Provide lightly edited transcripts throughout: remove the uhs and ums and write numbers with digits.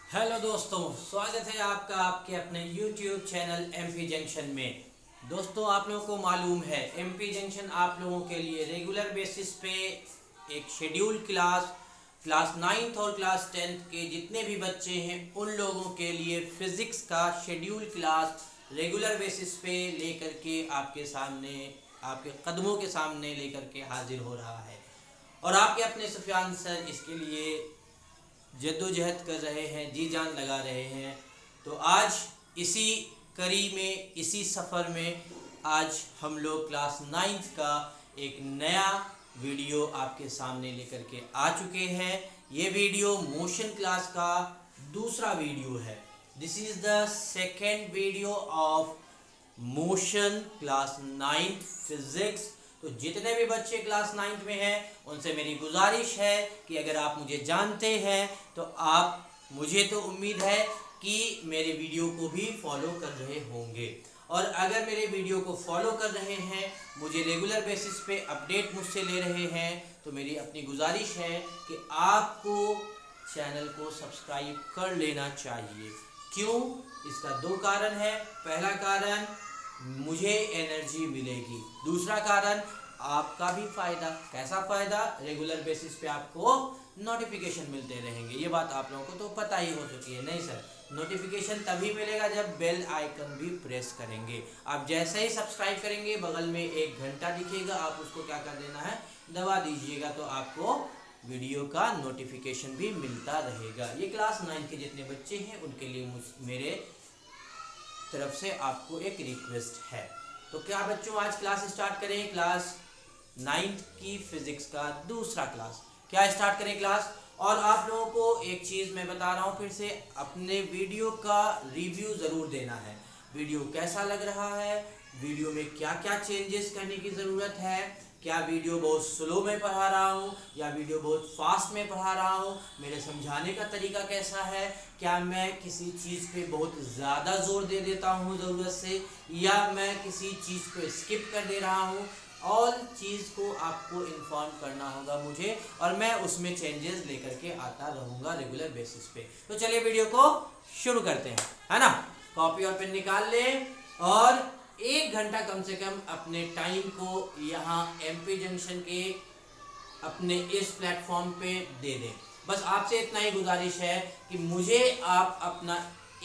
Hello दोस्तों, स्वागत है आपका आपके अपने YouTube चैनल MP जंक्शन में। दोस्तों, आप लोगों को मालूम है MP जंक्शन आप लोगों के लिए रेगुलर बेसिस पे एक शेड्यूल क्लास 9th और क्लास 10th के जितने भी बच्चे हैं उन लोगों के लिए फिज़िक्स का शेड्यूल क्लास रेगुलर बेसिस पे लेकर के आपके सामने, आपके कदमों के सामने लेकर के हाजिर हो रहा है। और आपके अपने सुफियान सर इसके लिए जद्दोजहद कर रहे हैं, जी जान लगा रहे हैं। तो आज इसी कड़ी में, इसी सफ़र में आज हम लोग क्लास 9th का एक नया वीडियो आपके सामने लेकर के आ चुके हैं। ये वीडियो मोशन क्लास का दूसरा वीडियो है। This is the second video of motion class 9th physics. तो जितने भी बच्चे क्लास 9th में हैं उनसे मेरी गुजारिश है कि अगर आप मुझे जानते हैं तो आप, मुझे तो उम्मीद है कि मेरे वीडियो को भी फॉलो कर रहे होंगे। और अगर मेरे वीडियो को फॉलो कर रहे हैं, मुझे रेगुलर बेसिस पे अपडेट मुझसे ले रहे हैं, तो मेरी अपनी गुजारिश है कि आपको चैनल को सब्सक्राइब कर लेना चाहिए। क्यों? इसका दो कारण है। पहला कारण, मुझे एनर्जी मिलेगी। दूसरा कारण, आपका भी फ़ायदा। कैसा फ़ायदा? रेगुलर बेसिस पे आपको नोटिफिकेशन मिलते रहेंगे। ये बात आप लोगों को तो पता ही हो चुकी है। नहीं सर, नोटिफिकेशन तभी मिलेगा जब बेल आइकन भी प्रेस करेंगे। आप जैसे ही सब्सक्राइब करेंगे, बगल में एक घंटा दिखेगा, आप उसको क्या कर देना है, दबा दीजिएगा, तो आपको वीडियो का नोटिफिकेशन भी मिलता रहेगा। ये क्लास 9 के जितने बच्चे हैं उनके लिए मेरे तरफ से आपको एक रिक्वेस्ट है। तो क्या बच्चों, आज क्लास स्टार्ट करें, क्लास 9th की फिजिक्स का दूसरा क्लास। क्या स्टार्ट करें क्लास? और आप लोगों को एक चीज़ मैं बता रहा हूँ फिर से, अपने वीडियो का रिव्यू ज़रूर देना है। वीडियो कैसा लग रहा है, वीडियो में क्या क्या चेंजेस करने की ज़रूरत है, क्या वीडियो बहुत स्लो में पढ़ा रहा हूँ या वीडियो बहुत फास्ट में पढ़ा रहा हूँ, मेरे समझाने का तरीका कैसा है, क्या मैं किसी चीज़ पे बहुत ज़्यादा जोर दे देता हूँ ज़रूरत से, या मैं किसी चीज़ को स्किप कर दे रहा हूँ। ऑल चीज़ को आपको इन्फॉर्म करना होगा मुझे, और मैं उसमें चेंजेस लेकर के आता रहूँगा रेगुलर बेसिस पे। तो चलिए वीडियो को शुरू करते हैं, है ना। कॉपी और पेन निकाल लें और 1 घंटा कम से कम अपने टाइम को यहाँ MP जंक्शन के अपने इस प्लेटफॉर्म पे दे दें। बस आपसे इतना ही गुजारिश है कि मुझे आप अपना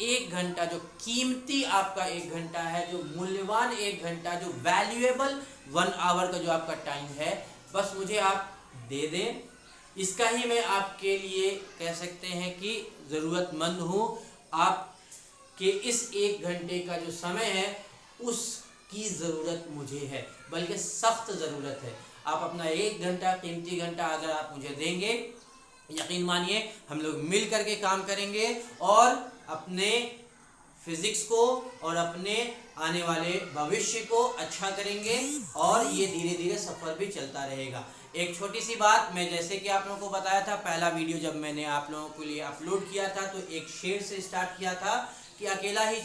1 घंटा, जो कीमती आपका 1 घंटा है, जो मूल्यवान 1 घंटा, जो वैल्यूएबल 1 आवर का जो आपका टाइम है, बस मुझे आप दे दें। इसका ही मैं आपके लिए कह सकते हैं कि ज़रूरतमंद हूँ। आपके इस 1 घंटे का जो समय है उसकी ज़रूरत मुझे है, बल्कि सख्त ज़रूरत है। आप अपना 1 घंटा, कीमती घंटा अगर आप मुझे देंगे, यकीन मानिए हम लोग मिल करके काम करेंगे और अपने फिज़िक्स को और अपने आने वाले भविष्य को अच्छा करेंगे, और ये धीरे धीरे सफ़र भी चलता रहेगा। एक छोटी सी बात, मैं जैसे कि आप लोगों को बताया था, पहला वीडियो जब मैंने आप लोगों के लिए अपलोड किया था तो एक शेर से स्टार्ट किया था कि अकेला ही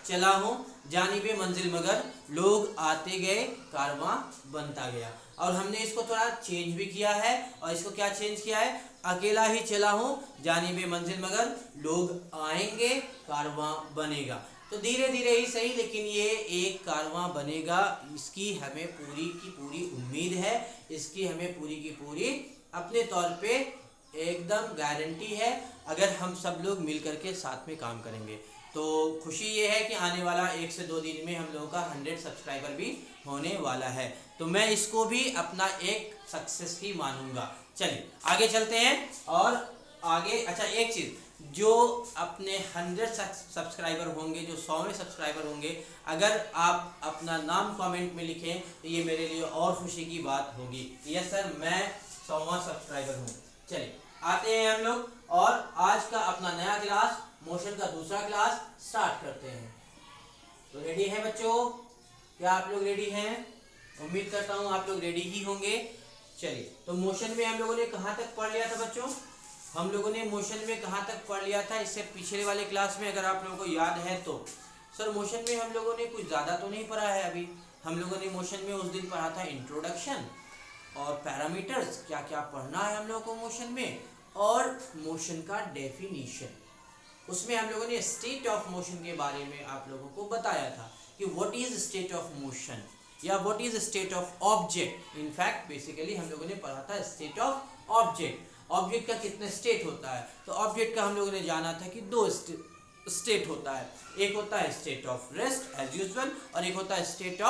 चला हूँ जानिबे मंजिल, मगर लोग आते गए, कारवां बनता गया। और हमने इसको थोड़ा चेंज भी किया है, और इसको क्या चेंज किया है, अकेला ही चला हूँ जानिबे मंजिल, मगर लोग आएंगे, कारवां बनेगा। तो धीरे धीरे ही सही, लेकिन ये एक कारवां बनेगा, इसकी हमें पूरी की पूरी उम्मीद है, इसकी हमें पूरी की पूरी अपने तौर पे एकदम गारंटी है, अगर हम सब लोग मिल करके साथ में काम करेंगे। तो खुशी ये है कि आने वाला 1 से 2 दिन में हम लोगों का 100 सब्सक्राइबर भी होने वाला है, तो मैं इसको भी अपना एक सक्सेस ही मानूंगा। चलिए आगे चलते हैं और आगे, अच्छा एक चीज़, जो अपने 100 सब्सक्राइबर होंगे, जो 100वें सब्सक्राइबर होंगे, अगर आप अपना नाम कमेंट में लिखें तो ये मेरे लिए और खुशी की बात होगी। यस सर, मैं 100वां सब्सक्राइबर हूँ। चलिए आते हैं हम लोग और आज का अपना नया क्लास, मोशन का दूसरा क्लास स्टार्ट करते हैं। तो रेडी हैं बच्चों? क्या आप लोग रेडी हैं? उम्मीद करता हूँ आप लोग रेडी ही होंगे। चलिए, तो मोशन में हम लोगों ने कहाँ तक पढ़ लिया था बच्चों? हम लोगों ने मोशन में कहाँ तक पढ़ लिया था इससे पिछले वाले क्लास में, अगर आप लोगों को याद है तो? सर मोशन में हम लोगों ने कुछ ज़्यादा तो नहीं पढ़ा है अभी। हम लोगों ने मोशन में उस दिन पढ़ा था इंट्रोडक्शन और पैरामीटर्स, क्या क्या पढ़ना है हम लोगों को मोशन में, और मोशन का डेफिनेशन। उसमें हम लोगों ने स्टेट ऑफ मोशन के बारे में आप लोगों को बताया था कि what is state of motion या what is state of object. In fact basically हम लोगों ने पढ़ा था स्टेट ऑफ ऑब्जेक्ट। ऑब्जेक्ट का कितने स्टेट होता है, तो ऑब्जेक्ट का हम लोगों ने जाना था कि दो स्टेट होता है। एक होता है state of rest as usual और एक होता है स्टेट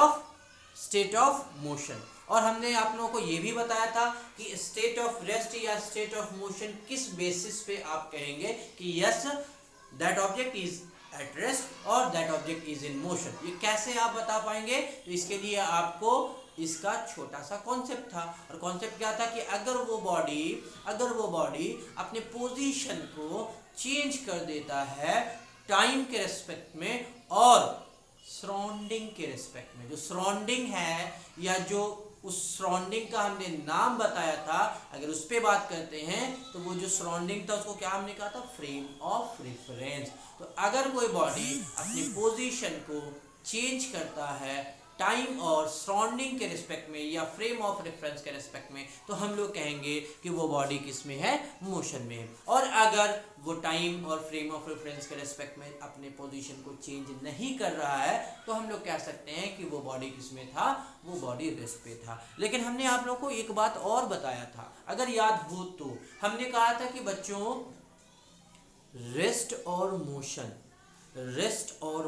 ऑफ मोशन। और हमने आप लोगों को ये भी बताया था कि स्टेट ऑफ रेस्ट या स्टेट ऑफ मोशन किस बेसिस पे आप कहेंगे कि yes that object is at rest और that object is in motion. ये कैसे आप बता पाएंगे, तो इसके लिए आपको इसका छोटा सा कॉन्सेप्ट था। और कॉन्सेप्ट क्या था कि अगर वो बॉडी अपने पोजीशन को चेंज कर देता है टाइम के रेस्पेक्ट में और सराउंडिंग के रेस्पेक्ट में, जो सराउंडिंग है या जो उस सराउंडिंग का हमने नाम बताया था, अगर उस पर बात करते हैं तो वो जो सराउंडिंग था उसको क्या हमने कहा था, फ्रेम ऑफ रेफरेंस। तो अगर कोई बॉडी अपनी पोजीशन को चेंज करता है टाइम और सराउंडिंग के रिस्पेक्ट में या फ्रेम ऑफ रेफरेंस के रिस्पेक्ट में, तो हम लोग कहेंगे कि वो बॉडी किस में है, मोशन में है। और अगर वो टाइम और फ्रेम ऑफ रेफरेंस के रिस्पेक्ट में अपने पोजीशन को चेंज नहीं कर रहा है, तो हम लोग कह सकते हैं कि वो बॉडी किस में था, वो बॉडी रेस्ट पे था। लेकिन हमने आप लोगों को एक बात और बताया था, अगर याद हो तो हमने कहा था कि बच्चों रेस्ट और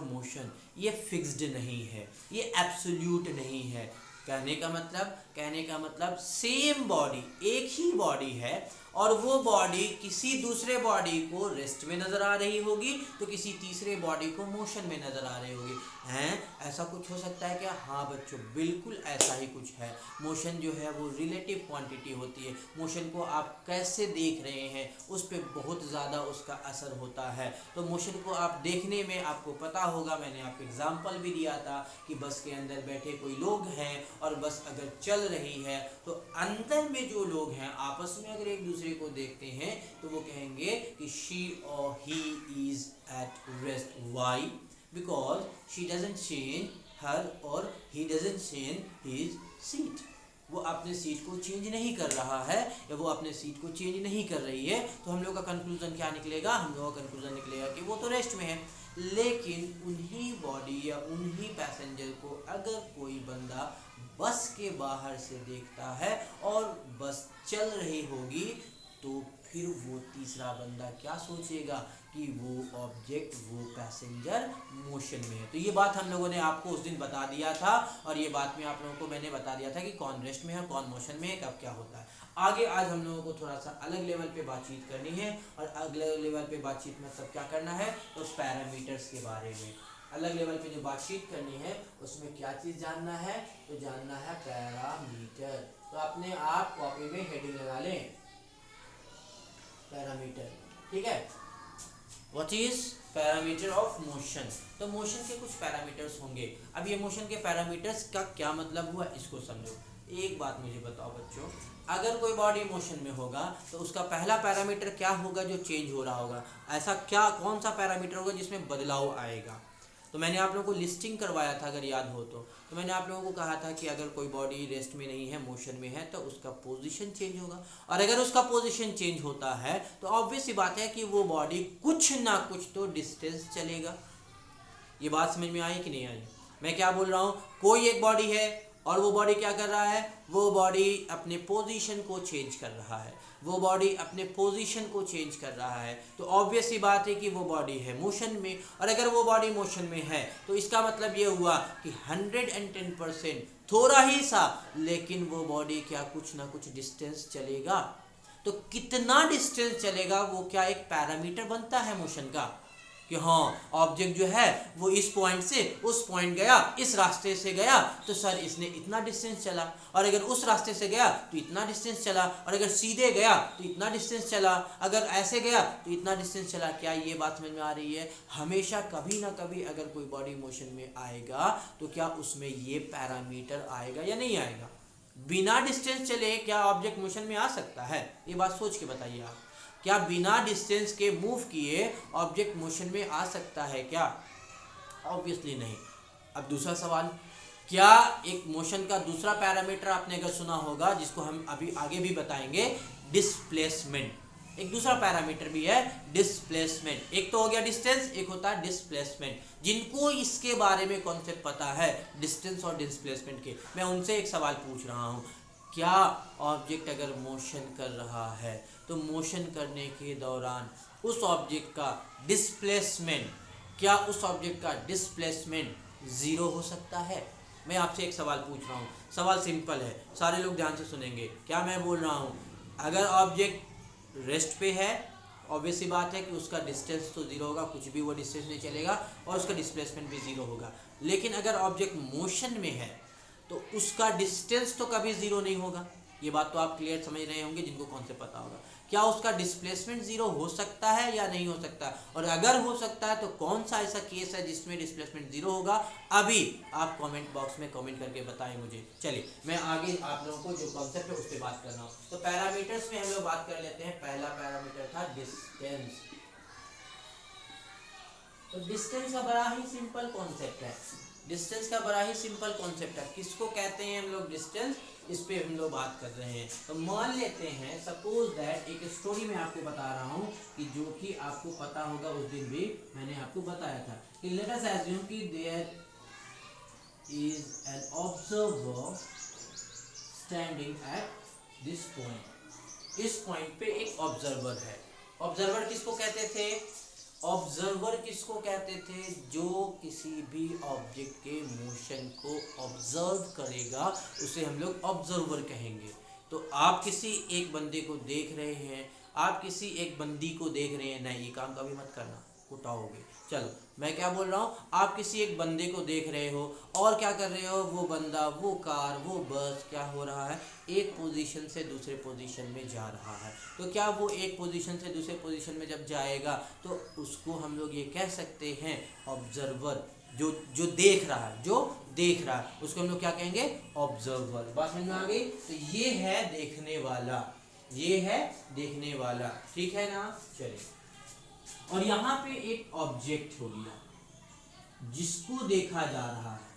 मोशन ये फिक्स्ड नहीं है, ये एब्सोल्यूट नहीं है। कहने का मतलब सेम बॉडी, एक ही बॉडी है और वो बॉडी किसी दूसरे बॉडी को रेस्ट में नजर आ रही होगी तो किसी तीसरे बॉडी को मोशन में नजर आ रही होगी। हैं, ऐसा कुछ हो सकता है क्या? हाँ बच्चों, बिल्कुल ऐसा ही कुछ है। मोशन जो है वो रिलेटिव क्वांटिटी होती है। मोशन को आप कैसे देख रहे हैं उस पर बहुत ज़्यादा उसका असर होता है। तो मोशन को आप देखने में आपको पता होगा, मैंने आपको एग्जाम्पल भी दिया था कि बस के अंदर बैठे कोई लोग हैं और बस अगर चल रही है तो अंदर में जो लोग हैं आपस में अगर एक दूसरे को देखते हैं तो वो कहेंगे कि शी और he is at rest. Why? Because she doesn't change her और he doesn't change his seat. वो अपने सीट को चेंज नहीं कर रहा है या वो अपने सीट को चेंज नहीं कर रही है। तो हम लोग का कंक्लूजन क्या निकलेगा? हम लोग का कंक्लूजन निकलेगा कि वो तो रेस्ट में है। लेकिन उन्हीं बॉडी या उन्हीं पैसेंजर को अगर कोई बंदा बस के बाहर से देखता है और बस चल रही होगी तो फिर वो तीसरा बंदा क्या सोचेगा कि वो ऑब्जेक्ट, वो पैसेंजर मोशन में है। तो ये बात हम लोगों ने आपको उस दिन बता दिया था और ये बात में आप लोगों को मैंने बता दिया था कि कौन रेस्ट में है, कौन मोशन में है, कब क्या होता है। आगे आज हम लोगों को थोड़ा सा अलग लेवल पे बातचीत करनी है और अगले लेवल पे बातचीत में सब क्या करना है, तो पैरामीटर्स के बारे में अलग लेवल पे जो बातचीत करनी है उसमें क्या चीज़ जानना है, तो जानना है पैरामीटर। तो अपने आप कॉपी में हेडिंग लगा लें, पैरामीटर। ठीक है, what is parameter of motion. तो मोशन के कुछ पैरामीटर्स होंगे। अब ये मोशन के पैरामीटर्स का क्या मतलब हुआ इसको समझो। एक बात मुझे बताओ बच्चों, अगर कोई बॉडी मोशन में होगा तो उसका पहला पैरामीटर क्या होगा जो चेंज हो रहा होगा? ऐसा क्या, कौन सा पैरामीटर होगा जिसमें बदलाव आएगा? तो मैंने आप लोगों को लिस्टिंग करवाया था, अगर याद हो तो मैंने आप लोगों को कहा था कि अगर कोई बॉडी रेस्ट में नहीं है, मोशन में है, तो उसका पोजीशन चेंज होगा। और अगर उसका पोजीशन चेंज होता है तो ऑब्वियस सी बात है कि वो बॉडी कुछ ना कुछ तो डिस्टेंस चलेगा। ये बात समझ में आई कि नहीं आई? मैं क्या बोल रहा हूँ, कोई एक बॉडी है और वो बॉडी क्या कर रहा है, वो बॉडी अपने पोजीशन को चेंज कर रहा है, वो बॉडी अपने पोजीशन को चेंज कर रहा है। तो ऑब्वियस सी बात है कि वो बॉडी है मोशन में। और अगर वो बॉडी मोशन में है तो इसका मतलब ये हुआ कि 110% थोड़ा ही सा, लेकिन वो बॉडी क्या कुछ ना कुछ डिस्टेंस चलेगा। तो कितना डिस्टेंस चलेगा वो क्या एक पैरामीटर बनता है मोशन का, कि हाँ ऑब्जेक्ट जो है वो इस पॉइंट से उस पॉइंट गया, इस रास्ते से गया तो सर इसने इतना डिस्टेंस चला, और अगर उस रास्ते से गया तो इतना डिस्टेंस चला, और अगर सीधे गया तो इतना डिस्टेंस चला, अगर ऐसे गया तो इतना डिस्टेंस चला। क्या ये बात समझ में आ रही है? हमेशा कभी ना कभी अगर कोई बॉडी मोशन में आएगा तो क्या उसमें ये पैरामीटर आएगा या नहीं आएगा? बिना डिस्टेंस चले क्या ऑब्जेक्ट मोशन में आ सकता है? ये बात सोच के बताइए आप। क्या बिना डिस्टेंस के मूव किए ऑब्जेक्ट मोशन में आ सकता है क्या? ऑब्वियसली नहीं। अब दूसरा सवाल, क्या एक मोशन का दूसरा पैरामीटर आपने अगर सुना होगा जिसको हम अभी आगे भी बताएंगे, डिस्प्लेसमेंट। एक दूसरा पैरामीटर भी है डिस्प्लेसमेंट। एक तो हो गया डिस्टेंस, एक होता है डिस्प्लेसमेंट। जिनको इसके बारे में कॉन्सेप्ट पता है डिस्टेंस और डिस्प्लेसमेंट के, मैं उनसे एक सवाल पूछ रहा हूँ, क्या ऑब्जेक्ट अगर मोशन कर रहा है तो मोशन करने के दौरान उस ऑब्जेक्ट का डिस्प्लेसमेंट, क्या उस ऑब्जेक्ट का डिस्प्लेसमेंट ज़ीरो हो सकता है? मैं आपसे एक सवाल पूछ रहा हूँ, सवाल सिंपल है, सारे लोग ध्यान से सुनेंगे। क्या मैं बोल रहा हूँ, अगर ऑब्जेक्ट रेस्ट पे है, ऑब्वियस सी बात है कि उसका डिस्टेंस तो ज़ीरो होगा, कुछ भी वो डिस्टेंस नहीं चलेगा, और उसका डिस्प्लेसमेंट भी ज़ीरो होगा। लेकिन अगर ऑब्जेक्ट मोशन में है तो उसका डिस्टेंस तो कभी ज़ीरो नहीं होगा। ये बात तो आप क्लियर समझ रहे होंगे जिनको कॉन्सेप्ट पता होगा। क्या उसका डिस्प्लेसमेंट ज़ीरो हो सकता है या नहीं हो सकता? और अगर हो सकता है तो कौन सा ऐसा केस है जिसमें डिस्प्लेसमेंट ज़ीरो होगा? अभी आप कमेंट बॉक्स में कमेंट करके बताएं मुझे। चलिए मैं आगे आप लोगों को जो कॉन्सेप्ट है उस पर बात कर रहा हूँ। तो पैरामीटर्स में हम लोग बात कर लेते हैं। पहला पैरामीटर था डिस्टेंस। तो डिस्टेंस का बड़ा ही सिंपल कॉन्सेप्ट है। डिस्टेंस का बड़ा ही सिंपल कॉन्सेप्ट है। किसको कहते हैं हम लोग डिस्टेंस, इस पे हम लोग बात कर रहे हैं। तो मान लेते हैं, सपोज दैट, एक स्टोरी मैं आपको बता रहा हूँ कि जो कि आपको पता होगा, उस दिन भी मैंने आपको बताया था कि लेट अस अज्यूम कि there is an observer standing at this point. इस पॉइंट पे एक ऑब्जर्वर है। ऑब्जर्वर किसको कहते थे? ऑब्जर्वर किसको कहते थे? जो किसी भी ऑब्जेक्ट के मोशन को ऑब्जर्व करेगा उसे हम लोग ऑब्जर्वर कहेंगे। तो आप किसी एक बंदे को देख रहे हैं, आप किसी एक बंदी को देख रहे हैं, नहीं ये काम कभी मत करना, कुटाओगे। चलो मैं क्या बोल रहा हूँ, आप किसी एक बंदे को देख रहे हो और क्या कर रहे हो, वो बंदा, वो कार, वो बस क्या हो रहा है, एक पोजीशन से दूसरे पोजीशन में जा रहा है। तो क्या वो एक पोजीशन से दूसरे पोजीशन में जब जाएगा तो उसको हम लोग ये कह सकते हैं ऑब्जर्वर। जो देख रहा है, जो देख रहा है उसको हम लोग क्या कहेंगे? ऑब्जर्वर। बात समझ में आ गई? तो ये है देखने वाला, ये है देखने वाला, ठीक है ना। चलिए, और यहाँ पे एक ऑब्जेक्ट हो गया जिसको देखा जा रहा है।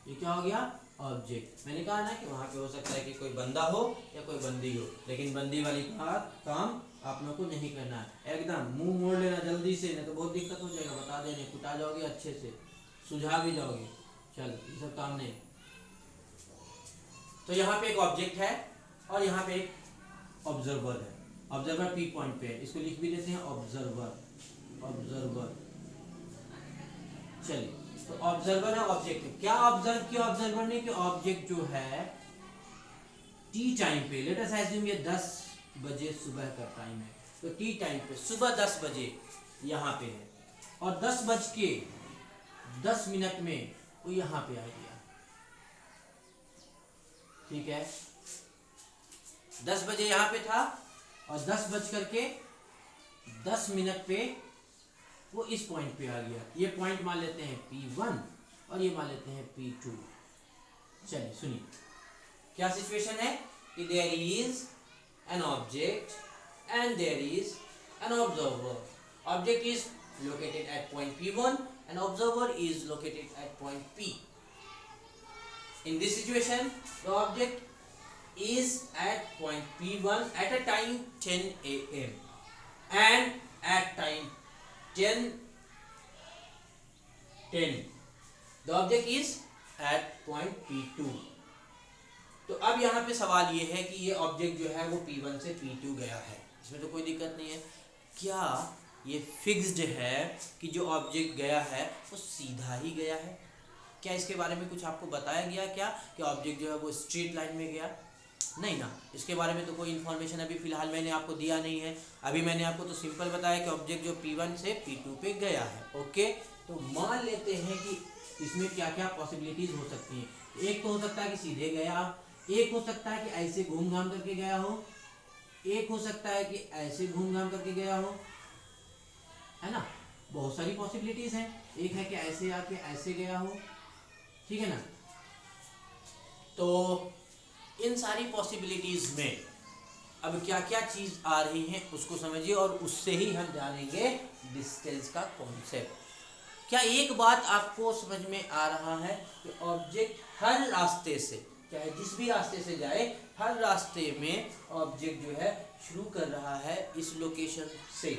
ये क्या हो गया? ऑब्जेक्ट। मैंने कहा ना कि वहाँ पे हो सकता है कि कोई बंदा हो या कोई बंदी हो, लेकिन बंदी वाली बात काम आप लोगों को नहीं करना है। एकदम मुंह मोड़ लेना जल्दी से, नहीं तो बहुत दिक्कत हो जाएगा। बता देने, कुटा जाओगे, अच्छे से सुझा भी जाओगे। चल ये सब काम नहीं। तो यहाँ पे एक ऑब्जेक्ट है और यहाँ पे एक ऑब्जर्वर है। ऑब्जर्वर पी पॉइंट पे है, इसको लिख भी देते हैं ऑब्जर्वर। ऑब्जर्वर, चलिए, तो ऑब्जर्वर है, ऑब्जेक्ट है। क्या ऑब्जर्व किया ऑब्जर्वर ने कि ऑब्जेक्ट जो है टी टाइम पे, लेट अस अज्यूम ये 10 बजे सुबह का टाइम है, तो टी टाइम पे सुबह 10 बजे यहाँ पे है और 10:10 में वो यहाँ पे आ गया, ठीक है। 10 बजे यहाँ पे था और 10:10 पे वो इस पॉइंट पे आ गया। ये पॉइंट मान लेते हैं P1 और ये मान लेते हैं P2। चलिए सुनिए, क्या सिचुएशन है कि there is an object and there is an observer. Object is located at point P1 and observer is located at point P. In this situation, the object is at point P1 at a time 10 AM and at time 10 the object is at point P2. तो अब यहाँ पे सवाल ये है कि ये object जो है वो P1 से P2 गया है, इसमें तो कोई दिक्कत नहीं है। क्या ये फिक्स्ड है कि जो ऑब्जेक्ट गया है वो सीधा ही गया है? क्या इसके बारे में कुछ आपको बताया गया क्या कि ऑब्जेक्ट जो है वो स्ट्रेट लाइन में गया? नहीं ना, इसके बारे में तो कोई इन्फॉर्मेशन अभी फ़िलहाल मैंने आपको दिया नहीं है। अभी मैंने आपको तो सिंपल बताया कि ऑब्जेक्ट जो P1 से P2 पे गया है। ओके, तो मान लेते हैं कि इसमें क्या क्या पॉसिबिलिटीज़ हो सकती हैं। एक तो हो सकता है कि सीधे गया, एक हो सकता है कि ऐसे घूम घाम करके गया हो, एक हो सकता है कि ऐसे घूम घाम करके गया हो, है ना। बहुत सारी पॉसिबिलिटीज हैं। एक है कि ऐसे आके ऐसे गया हो, ठीक है ना। तो इन सारी पॉसिबिलिटीज में अब क्या क्या चीज आ रही है उसको समझिए और उससे ही हम जानेंगे डिस्टेंस का कॉन्सेप्ट। क्या एक बात आपको समझ में आ रहा है कि ऑब्जेक्ट हर रास्ते से चाहे जिस भी रास्ते से जाए, हर रास्ते में ऑब्जेक्ट जो है शुरू कर रहा है इस लोकेशन से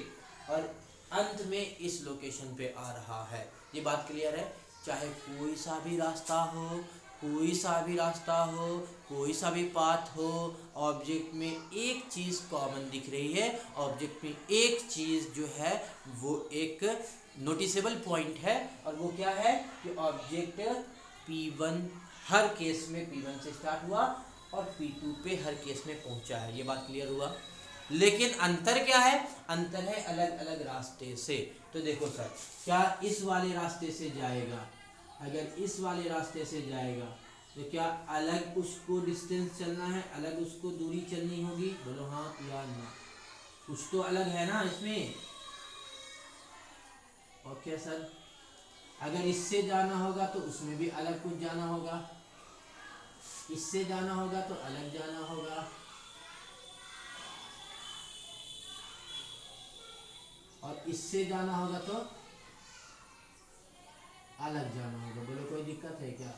और अंत में इस लोकेशन पे आ रहा है। ये बात क्लियर है? चाहे कोई सा भी रास्ता हो, कोई सा भी रास्ता हो, कोई सा भी पाथ हो, ऑब्जेक्ट में एक चीज़ कॉमन दिख रही है। ऑब्जेक्ट में एक चीज़ जो है वो एक नोटिसेबल पॉइंट है और वो क्या है कि ऑब्जेक्ट P1 हर केस में P1 से स्टार्ट हुआ और P2 पे हर केस में पहुंचा है। ये बात क्लियर हुआ? लेकिन अंतर क्या है? अंतर है अलग अलग रास्ते से। तो देखो सर, क्या इस वाले रास्ते से जाएगा, अगर इस वाले रास्ते से जाएगा तो क्या अलग उसको डिस्टेंस चलना है, अलग उसको दूरी चलनी होगी? बोलो हाँ या ना। कुछ तो अलग है ना इसमें। ओके सर, अगर इससे जाना होगा तो उसमें भी अलग कुछ जाना होगा, इससे जाना होगा तो अलग जाना होगा, और इससे जाना होगा तो अलग जाना होगा। बोलो कोई दिक्कत है क्या?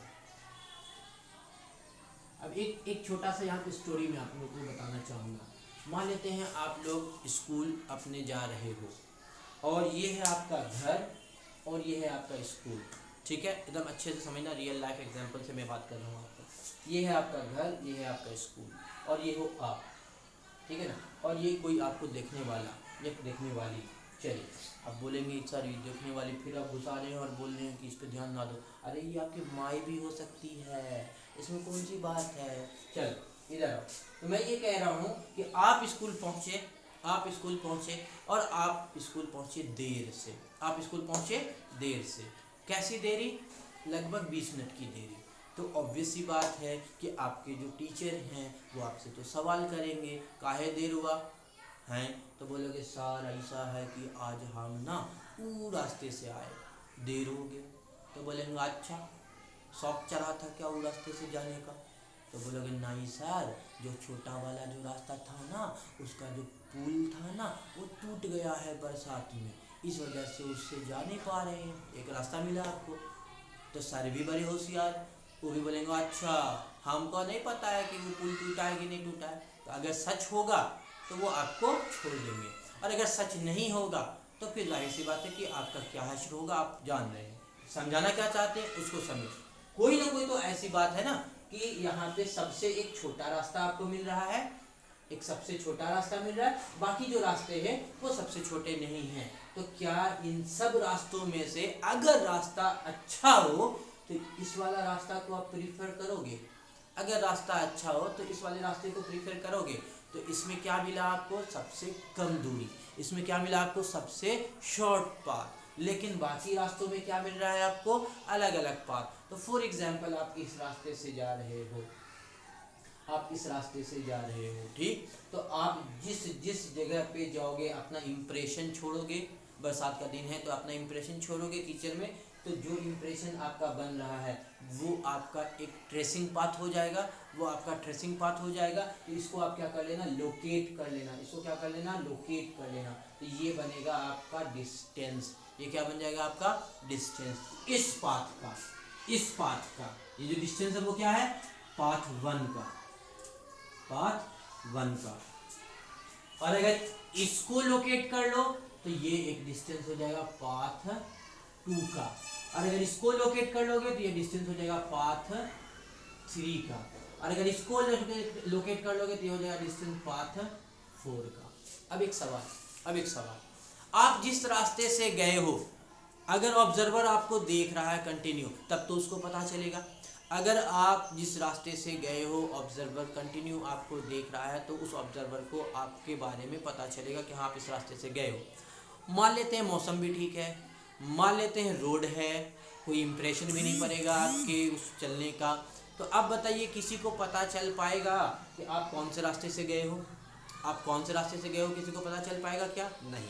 अब एक छोटा सा यहाँ पे स्टोरी में आप लोगों को बताना चाहूँगा। मान लेते हैं आप लोग स्कूल अपने जा रहे हो और ये है आपका घर और ये है आपका स्कूल, ठीक है? एकदम अच्छे से समझना, रियल लाइफ एग्जांपल से मैं बात कर रहा हूँ आपको। ये है आपका घर, ये है आपका स्कूल और ये हो आप, ठीक है ना? और ये कोई आपको देखने वाला या देखने वाली, चलिए अब बोलेंगे सर ये देखने वाली, फिर आप घुसा रहे हैं और बोल रहे हैं कि इस पर ध्यान ना दो। अरे ये आपकी माँ भी हो सकती है, इसमें कौन सी बात है? चलो इधर आओ। तो मैं ये कह रहा हूँ कि आप स्कूल पहुँचे, आप स्कूल पहुँचे और आप स्कूल पहुँचे देर से, आप स्कूल पहुँचे देर से। कैसी देरी? लगभग 20 मिनट की देरी। तो ऑब्वियस सी बात है कि आपके जो टीचर हैं वो आपसे तो सवाल करेंगे, काहे देर हुआ हैं? तो बोलोगे सर ऐसा है कि आज हम ना वो रास्ते से आए, देर हो गया। तो बोलेंगे अच्छा शौक चढ़ा था क्या वो रास्ते से जाने का? तो बोलोगे नहीं सर, जो छोटा वाला जो रास्ता था ना, उसका जो पुल था ना वो टूट गया है बरसात में, इस वजह से उससे जा नहीं पा रहे हैं, एक रास्ता मिला आपको। तो सर भी बड़े होशियार, वो भी बोलेंगे अच्छा हमको नहीं पता है कि वो पुल टूटा है कि नहीं टूटा है। तो अगर सच होगा तो वो आपको छोड़ देंगे और अगर सच नहीं होगा तो फिर जाहिर सी बात है कि आपका क्या हश्र होगा, आप जान रहे हैं। समझाना क्या चाहते हैं उसको समझ। कोई ना कोई तो ऐसी बात है ना कि यहाँ पे सबसे एक छोटा रास्ता आपको मिल रहा है, एक सबसे छोटा रास्ता मिल रहा है, बाकी जो रास्ते हैं वो सबसे छोटे नहीं हैं। तो क्या इन सब रास्तों में से अगर रास्ता अच्छा हो तो इस वाला रास्ता को आप प्रीफर करोगे? अगर रास्ता अच्छा हो तो इस वाले रास्ते को प्रीफर करोगे? तो इसमें क्या मिला आपको? सबसे कम दूरी। इसमें क्या मिला आपको? सबसे शॉर्ट पाथ। लेकिन बाकी रास्तों में क्या मिल रहा है आपको? अलग अलग पाथ। तो फॉर एग्जाम्पल आप इस रास्ते से जा रहे हो, आप इस रास्ते से जा रहे हो, ठीक? तो आप जिस जिस जगह पे जाओगे अपना इम्प्रेशन छोड़ोगे। बरसात का दिन है तो अपना इम्प्रेशन छोड़ोगे कीचड़ में, तो जो इम्प्रेशन आपका बन रहा है वो आपका एक ट्रेसिंग पाथ हो जाएगा, वो आपका ट्रेसिंग पाथ हो जाएगा। तो इसको आप क्या कर लेना? लोकेट कर लेना। इसको क्या कर लेना? लोकेट कर लेना। तो ये बनेगा आपका डिस्टेंस। ये क्या बन जाएगा? आपका डिस्टेंस। इस पाथ का, इस पाथ का ये जो डिस्टेंस है वो क्या है? पाथ 1 का, पाथ 1 का। और अगर इसको लोकेट कर लो तो ये एक डिस्टेंस हो जाएगा पाथ 2 का। और अगर इसको लोकेट कर लोगे तो ये डिस्टेंस हो जाएगा पाथ 3 का। और अगर इसको लोकेट कर लोगे तो ये हो जाएगा डिस्टेंस पाथ 4 का। अब एक सवाल, आप जिस रास्ते से गए हो अगर ऑब्जर्वर आपको देख रहा है कंटिन्यू, तब तो उसको पता चलेगा। अगर आप जिस रास्ते से गए हो ऑब्जर्वर कंटिन्यू आपको देख रहा है तो उस ऑब्जर्वर को आपके बारे में पता चलेगा कि हाँ आप इस रास्ते से गए हो। मान लेते हैं मौसम भी ठीक है, मान लेते हैं रोड है, कोई इम्प्रेशन भी नहीं पड़ेगा आपके उस चलने का। तो अब बताइए किसी को पता चल पाएगा कि आप कौन से रास्ते से गए हो? आप कौन से रास्ते से गए हो किसी को पता चल पाएगा क्या? नहीं।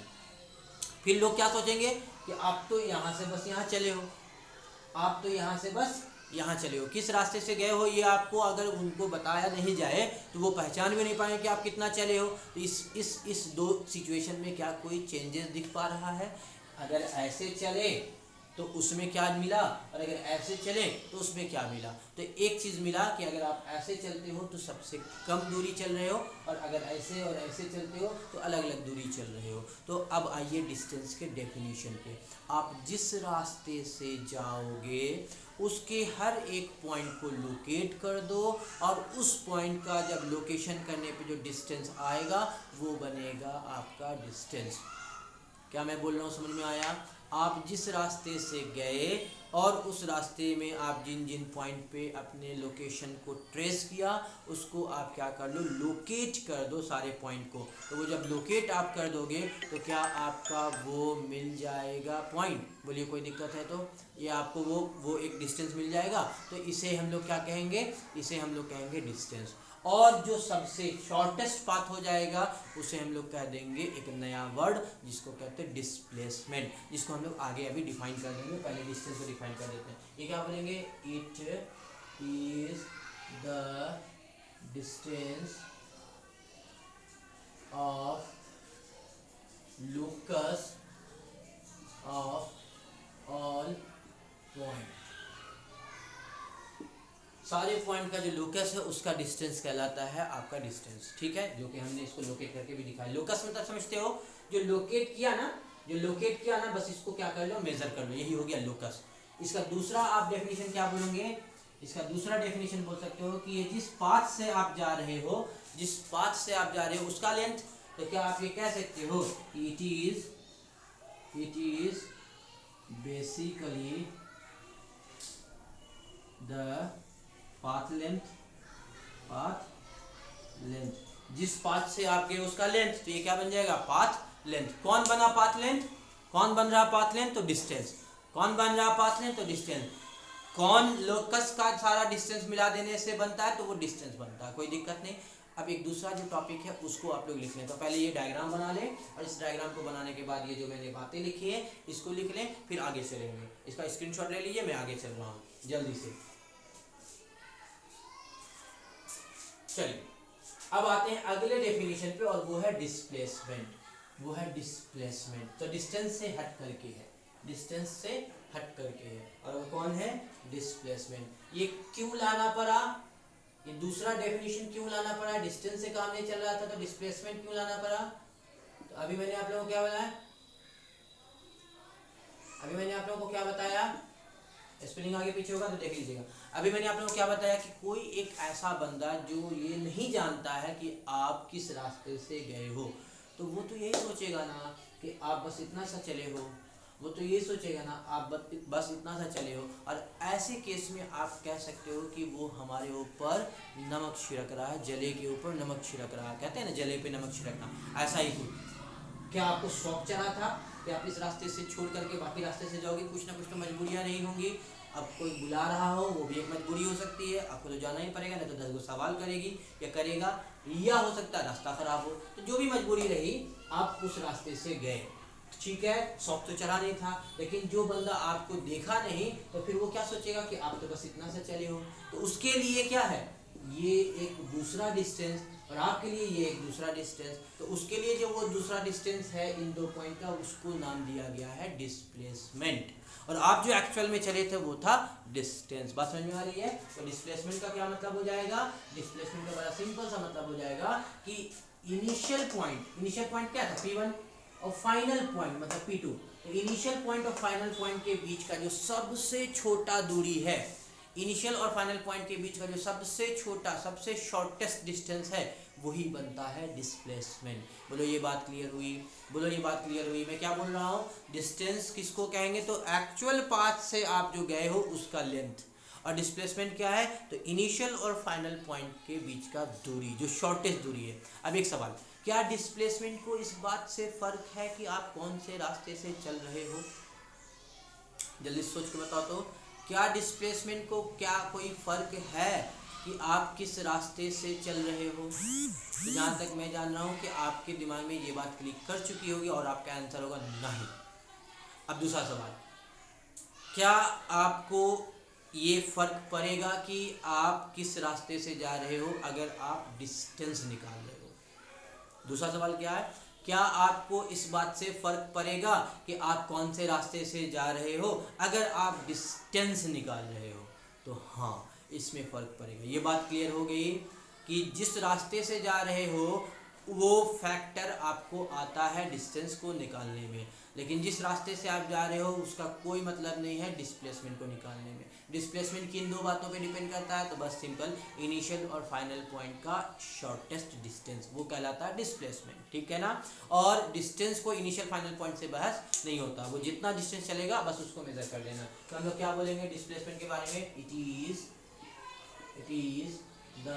फिर लोग क्या सोचेंगे कि आप तो यहाँ से बस यहाँ चले हो, आप तो यहाँ से बस यहाँ चले हो। किस रास्ते से गए हो ये आपको अगर उनको बताया नहीं जाए तो वो पहचान भी नहीं पाएंगे कि आप कितना चले हो। तो इस दो सिचुएशन में क्या कोई चेंजेस दिख पा रहा है? अगर ऐसे चले तो उसमें क्या मिला, और अगर ऐसे चले तो उसमें क्या मिला। तो एक चीज़ मिला कि अगर आप ऐसे चलते हो तो सबसे कम दूरी चल रहे हो, और अगर ऐसे और ऐसे चलते हो तो अलग अलग दूरी चल रहे हो। तो अब आइए डिस्टेंस के डेफिनेशन पे। आप जिस रास्ते से जाओगे उसके हर एक पॉइंट को लोकेट कर दो, और उस पॉइंट का जब लोकेशन करने पे जो डिस्टेंस आएगा वो बनेगा आपका डिस्टेंस। क्या मैं बोल रहा हूँ, समझ में आया? आप जिस रास्ते से गए और उस रास्ते में आप जिन जिन पॉइंट पे अपने लोकेशन को ट्रेस किया उसको आप क्या कर लो, लोकेट कर दो सारे पॉइंट को। तो वो जब लोकेट आप कर दोगे तो क्या आपका वो मिल जाएगा पॉइंट। बोलिए कोई दिक्कत है तो? ये आपको वो एक डिस्टेंस मिल जाएगा। तो इसे हम लोग क्या कहेंगे, इसे हम लोग कहेंगे डिस्टेंस। और जो सबसे शॉर्टेस्ट पाथ हो जाएगा उसे हम लोग कह देंगे एक नया वर्ड जिसको कहते हैं डिस्प्लेसमेंट, जिसको हम लोग आगे अभी डिफाइन कर देंगे। पहले डिस्टेंस को डिफाइन कर देते हैं। ये क्या बोलेंगे, it is the distance of locus of all point. सारे पॉइंट का जो लोकस है उसका डिस्टेंस कहलाता है आपका डिस्टेंस। ठीक है, जो कि हमने इसको लोकेट करके भी दिखाया। लोकस मतलब समझते हो, जो लोकेट किया ना, बस इसको क्या कर लो, मेजर कर लो, यही हो गया लोकस। इसका दूसरा आप डेफिनेशन क्या बोलोगे, इसका दूसरा डेफिनेशन बोल सकते हो कि ये जिस पाथ से आप जा रहे हो उसका लेंथ। तो क्या आप ये कह सकते हो, it is basically the path length, जिस पाथ से आप गए उसका लेंथ। तो ये क्या बन जाएगा, पाथ लेंथ। कौन बना पाथ लेंथ, कौन बन रहा पाथ लेंथ, तो डिस्टेंस। कौन बन रहा पाथ लेंथ, तो डिस्टेंस। कौन लोकस का सारा डिस्टेंस मिला देने से बनता है तो वो डिस्टेंस बनता है, कोई दिक्कत नहीं। अब एक दूसरा जो टॉपिक है उसको आप लोग लिख लें। तो पहले ये डायग्राम बना लें, और इस डायग्राम को बनाने के बाद ये जो मैंने बातें लिखी है इसको लिख लें, फिर आगे चलेंगे। इसका स्क्रीनशॉट ले लीजिए, मैं आगे चल रहा हूँ जल्दी से। चलिए अब आते हैं अगले डेफिनेशन पे, और वो है डिस्प्लेसमेंट। तो डिस्टेंस से हट करके है, और वो कौन है, डिस्प्लेसमेंट। ये क्यों लाना पड़ा, ये दूसरा डेफिनेशन क्यों लाना पड़ा, डिस्टेंस से काम नहीं चल रहा था तो डिस्प्लेसमेंट क्यों लाना पड़ा। तो अभी मैंने आप लोगों को क्या बताया, स्पेलिंग आगे पीछे होगा तो देख लीजिएगा। अभी मैंने आप लोगों को क्या बताया कि कोई एक ऐसा बंदा जो ये नहीं जानता है कि आप किस रास्ते से गए हो, तो वो तो यही सोचेगा ना कि आप बस इतना सा चले हो, आप बस इतना सा चले हो। और ऐसे केस में आप कह सकते हो कि वो हमारे ऊपर नमक छिड़क रहा है, जले के ऊपर नमक छिड़क रहा है। कहते हैं ना, जले पे नमक छिड़कना, ऐसा ही कुछ। क्या आपको शौक चढ़ा था कि आप इस रास्ते से छोड़ करके बाकी रास्ते से जाओगे, कुछ ना कुछ तो मजबूरियां नहीं होंगी। अब कोई बुला रहा हो वो भी एक मजबूरी हो सकती है, आपको तो जाना ही पड़ेगा, नहीं तो 10 गो सवाल करेगी या करेगा, या हो सकता है रास्ता खराब हो। तो जो भी मजबूरी रही आप उस रास्ते से गए, ठीक है, शौक तो चढ़ा नहीं था। लेकिन जो बंदा आपको देखा नहीं तो फिर वो क्या सोचेगा कि आप तो बस इतना सा चले हो। तो उसके लिए क्या है, ये एक दूसरा डिस्टेंस, और आपके लिए ये एक दूसरा डिस्टेंस। तो उसके लिए जो वो दूसरा डिस्टेंस है इन दो पॉइंट का, उसको नाम दिया गया है डिस्प्लेसमेंट। और आप जो एक्चुअल में चले थे वो था डिस्टेंस। बात समझ में आ रही है? तो डिस्प्लेसमेंट का क्या मतलब हो जाएगा, डिस्प्लेसमेंट का बड़ा सिंपल सा मतलब हो जाएगा कि इनिशियल पॉइंट क्या था, P1, और फाइनल पॉइंट मतलब P2। तो इनिशियल पॉइंट और फाइनल पॉइंट के बीच का जो सबसे छोटा दूरी है, इनिशियल और फाइनल पॉइंट के बीच का जो सबसे शॉर्टेस्ट डिस्टेंस है, वही बनता है डिस्प्लेसमेंट। बोलो ये बात क्लियर हुई? मैं क्या बोल रहा हूँ, डिस्टेंस किसको कहेंगे, तो एक्चुअल पाथ से आप जो गए हो उसका लेंथ। और डिस्प्लेसमेंट क्या है, तो इनिशियल और फाइनल पॉइंट के बीच का दूरी, जो शॉर्टेस्ट दूरी है। अब एक सवाल, क्या डिस्प्लेसमेंट को इस बात से फर्क है कि आप कौन से रास्ते से चल रहे हो? जल्दी सोच के बताओ तो, क्या डिस्प्लेसमेंट को क्या कोई फर्क है कि आप किस रास्ते से चल रहे हो? तो जहाँ तक मैं जान रहा हूँ कि आपके दिमाग में ये बात क्लिक कर चुकी होगी और आपका आंसर होगा नहीं। अब दूसरा सवाल, क्या आपको ये फर्क पड़ेगा कि आप किस रास्ते से जा रहे हो अगर आप डिस्टेंस निकाल रहे हो? दूसरा सवाल क्या है, क्या आपको इस बात से फर्क पड़ेगा कि आप कौन से रास्ते से जा रहे हो? अगर आप डिस्टेंस निकाल रहे हो तो हाँ, इसमें फ़र्क पड़ेगा। ये बात क्लियर हो गई कि जिस रास्ते से जा रहे हो वो फैक्टर आपको आता है डिस्टेंस को निकालने में, लेकिन जिस रास्ते से आप जा रहे हो उसका कोई मतलब नहीं है डिस्प्लेसमेंट को निकालने में। डिस्प्लेसमेंट किन दो बातों पे डिपेंड करता है? तो बस सिंपल, इनिशियल और फाइनल पॉइंट का शॉर्टेस्ट डिस्टेंस, वो कहलाता है डिस्प्लेसमेंट, ठीक है ना। और डिस्टेंस को इनिशियल फाइनल पॉइंट से बहस नहीं होता, वो जितना डिस्टेंस चलेगा बस उसको मेजर कर लेना। तो हम लोग क्या बोलेंगे डिस्प्लेसमेंट के बारे में? It is the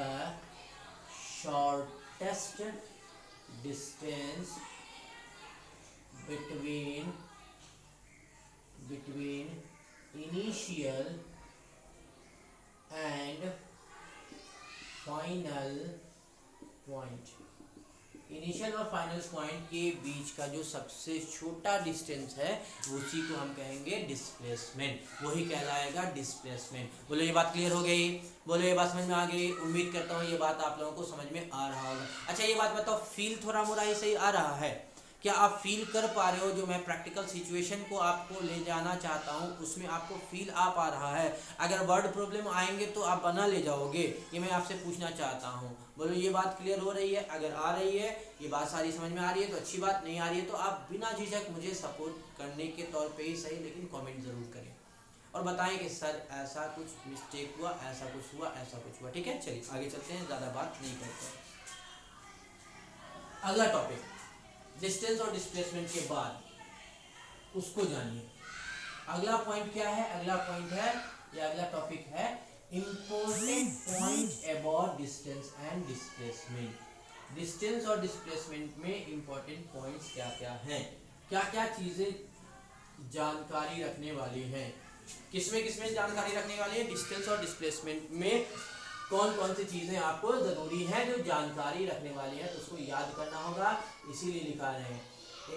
shortest distance between initial and final point। Initial और फाइनल पॉइंट के बीच का जो सबसे छोटा डिस्टेंस है उसी को हम कहेंगे डिस्प्लेसमेंट, वही कहलाएगा डिस्प्लेसमेंट। बोलो ये बात क्लियर हो गई? बोलो ये बात समझ में आ गई? उम्मीद करता हूँ ये बात आप लोगों को समझ में आ रहा होगा। अच्छा ये बात बताओ, फील थोड़ा मोड़ा ही सही आ रहा है? क्या आप फील कर पा रहे हो? जो मैं प्रैक्टिकल सिचुएशन को आपको ले जाना चाहता हूँ उसमें आपको फील आ पा रहा है? अगर वर्ड प्रॉब्लम आएंगे तो आप बना ले जाओगे, ये मैं आपसे पूछना चाहता हूँ। बोलो ये बात क्लियर हो रही है? अगर आ रही है, ये बात सारी समझ में आ रही है तो अच्छी बात, नहीं आ रही है तो आप बिना झिझक मुझे सपोर्ट करने के तौर पर ही सही लेकिन कॉमेंट ज़रूर करें और बताएं कि सर ऐसा कुछ मिस्टेक हुआ, ऐसा कुछ हुआ, ऐसा कुछ हुआ। ठीक है, चलिए आगे चलते हैं, ज़्यादा बात नहीं करते। अगला टॉपिक, डिस्टेंस और डिस्प्लेसमेंट के बाद उसको जानिए। अगला पॉइंट क्या है? अगला पॉइंट है या अगला टॉपिक है important point about distance and displacement. Distance और डिस्प्लेसमेंट में इंपॉर्टेंट पॉइंट्स क्या क्या हैं, क्या क्या चीजें जानकारी रखने वाली हैं? किसमें जानकारी रखने वाली है? डिस्टेंस और डिस्प्लेसमेंट में कौन कौन सी चीजें आपको जरूरी है जो जानकारी रखने वाली है, तो उसको याद करना होगा, इसीलिए लिखा है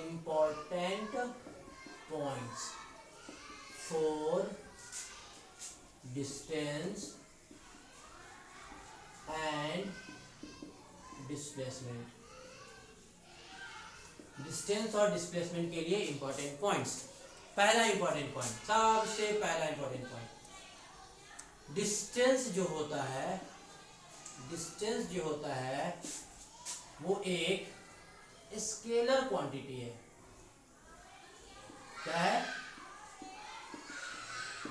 important points for distance and displacement. Distance और डिस्प्लेसमेंट के लिए इंपॉर्टेंट पॉइंट्स। पहला इंपॉर्टेंट पॉइंट, सबसे पहला इंपॉर्टेंट पॉइंट, डिस्टेंस जो होता है वो एक स्केलर क्वांटिटी है। क्या है?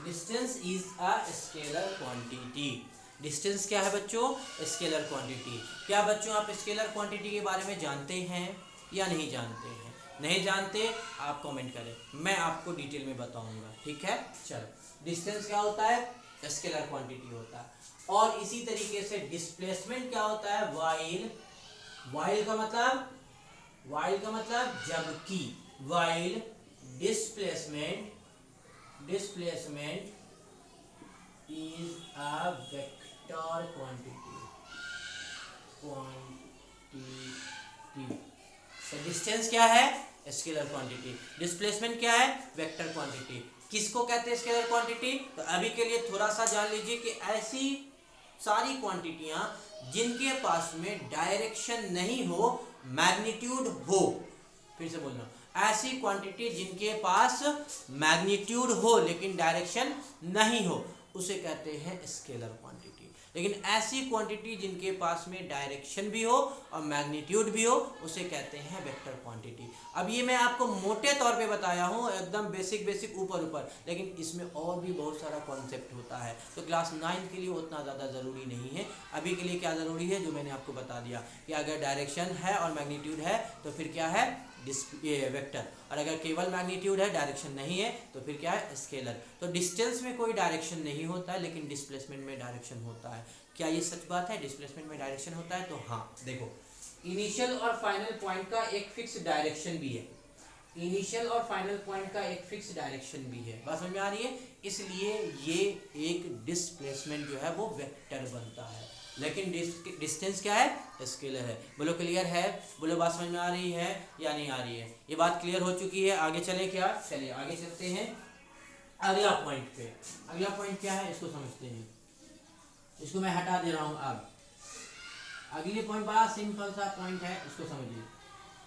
Distance is a scalar quantity. Distance क्या है बच्चों? Scalar quantity. क्या बच्चों आप स्केलर क्वांटिटी के बारे में जानते हैं या नहीं जानते हैं? नहीं जानते आप कमेंट करें, मैं आपको डिटेल में बताऊंगा, ठीक है। चलो, डिस्टेंस क्या होता है? स्केलर क्वांटिटी होता है। और इसी तरीके से डिस्प्लेसमेंट क्या होता है? वाइल का मतलब जबकि, while displacement is a vector quantity. तो डिस्टेंस क्या है? Scalar quantity. डिस्प्लेसमेंट क्या है? Vector quantity. किसको कहते हैं स्केलर क्वांटिटी? तो अभी के लिए थोड़ा सा जान लीजिए कि ऐसी सारी क्वांटिटियां जिनके पास में डायरेक्शन नहीं हो, मैग्नीट्यूड हो, फिर से बोलना, ऐसी क्वांटिटी जिनके पास मैग्नीट्यूड हो लेकिन डायरेक्शन नहीं हो उसे कहते हैं स्केलर क्वांटिटी। लेकिन ऐसी क्वांटिटी जिनके पास में डायरेक्शन भी हो और मैग्नीट्यूड भी हो उसे कहते हैं वेक्टर क्वांटिटी। अब ये मैं आपको मोटे तौर पे बताया हूँ, एकदम बेसिक ऊपर, लेकिन इसमें और भी बहुत सारा कॉन्सेप्ट होता है, तो क्लास 9 के लिए उतना ज़्यादा ज़रूरी नहीं है। अभी के लिए क्या ज़रूरी है, जो मैंने आपको बता दिया कि अगर डायरेक्शन है और मैग्नीट्यूड है तो फिर क्या है? वेक्टर। और अगर केवल मैग्नीट्यूड है, डायरेक्शन नहीं है, तो फिर क्या है? स्केलर। तो डिस्टेंस में कोई डायरेक्शन नहीं होता है लेकिन डिस्प्लेसमेंट में डायरेक्शन होता है। क्या ये सच बात है? डिस्प्लेसमेंट में डायरेक्शन होता है? तो हाँ, देखो, इनिशियल और फाइनल पॉइंट का एक फिक्स डायरेक्शन भी है। इनिशियल और फाइनल पॉइंट का एक फिक्स डायरेक्शन भी है। बात समझ में आ रही है? इसलिए ये एक डिस्प्लेसमेंट जो है वो वेक्टर बनता है, लेकिन डिस्टेंस क्या है? स्केलर है। बोलो क्लियर है? बोलो बात समझ में आ रही है या नहीं आ रही है? ये बात क्लियर हो चुकी है। आगे चले क्या? चलिए आगे चलते हैं अगला पॉइंट पे। अगला पॉइंट क्या है इसको समझते हैं। इसको मैं हटा दे रहा हूँ। अब अगली पॉइंट बड़ा सिंपल सा पॉइंट है, इसको समझिए।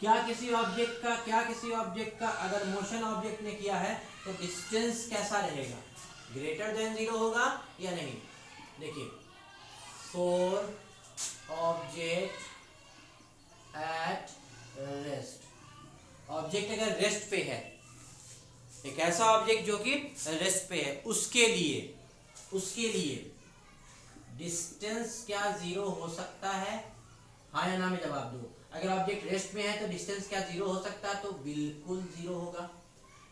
क्या किसी ऑब्जेक्ट का अगर मोशन ऑब्जेक्ट ने किया है तो डिस्टेंस कैसा रहेगा, ग्रेटर देन 0 होगा या नहीं। देखिए, for object at rest, object अगर रेस्ट पे है, एक ऐसा ऑब्जेक्ट जो कि रेस्ट पे है, उसके लिए डिस्टेंस क्या 0 हो सकता है, हाँ या ना में जवाब दो। अगर ऑब्जेक्ट रेस्ट में है तो डिस्टेंस क्या 0 हो सकता है, तो बिल्कुल 0 होगा।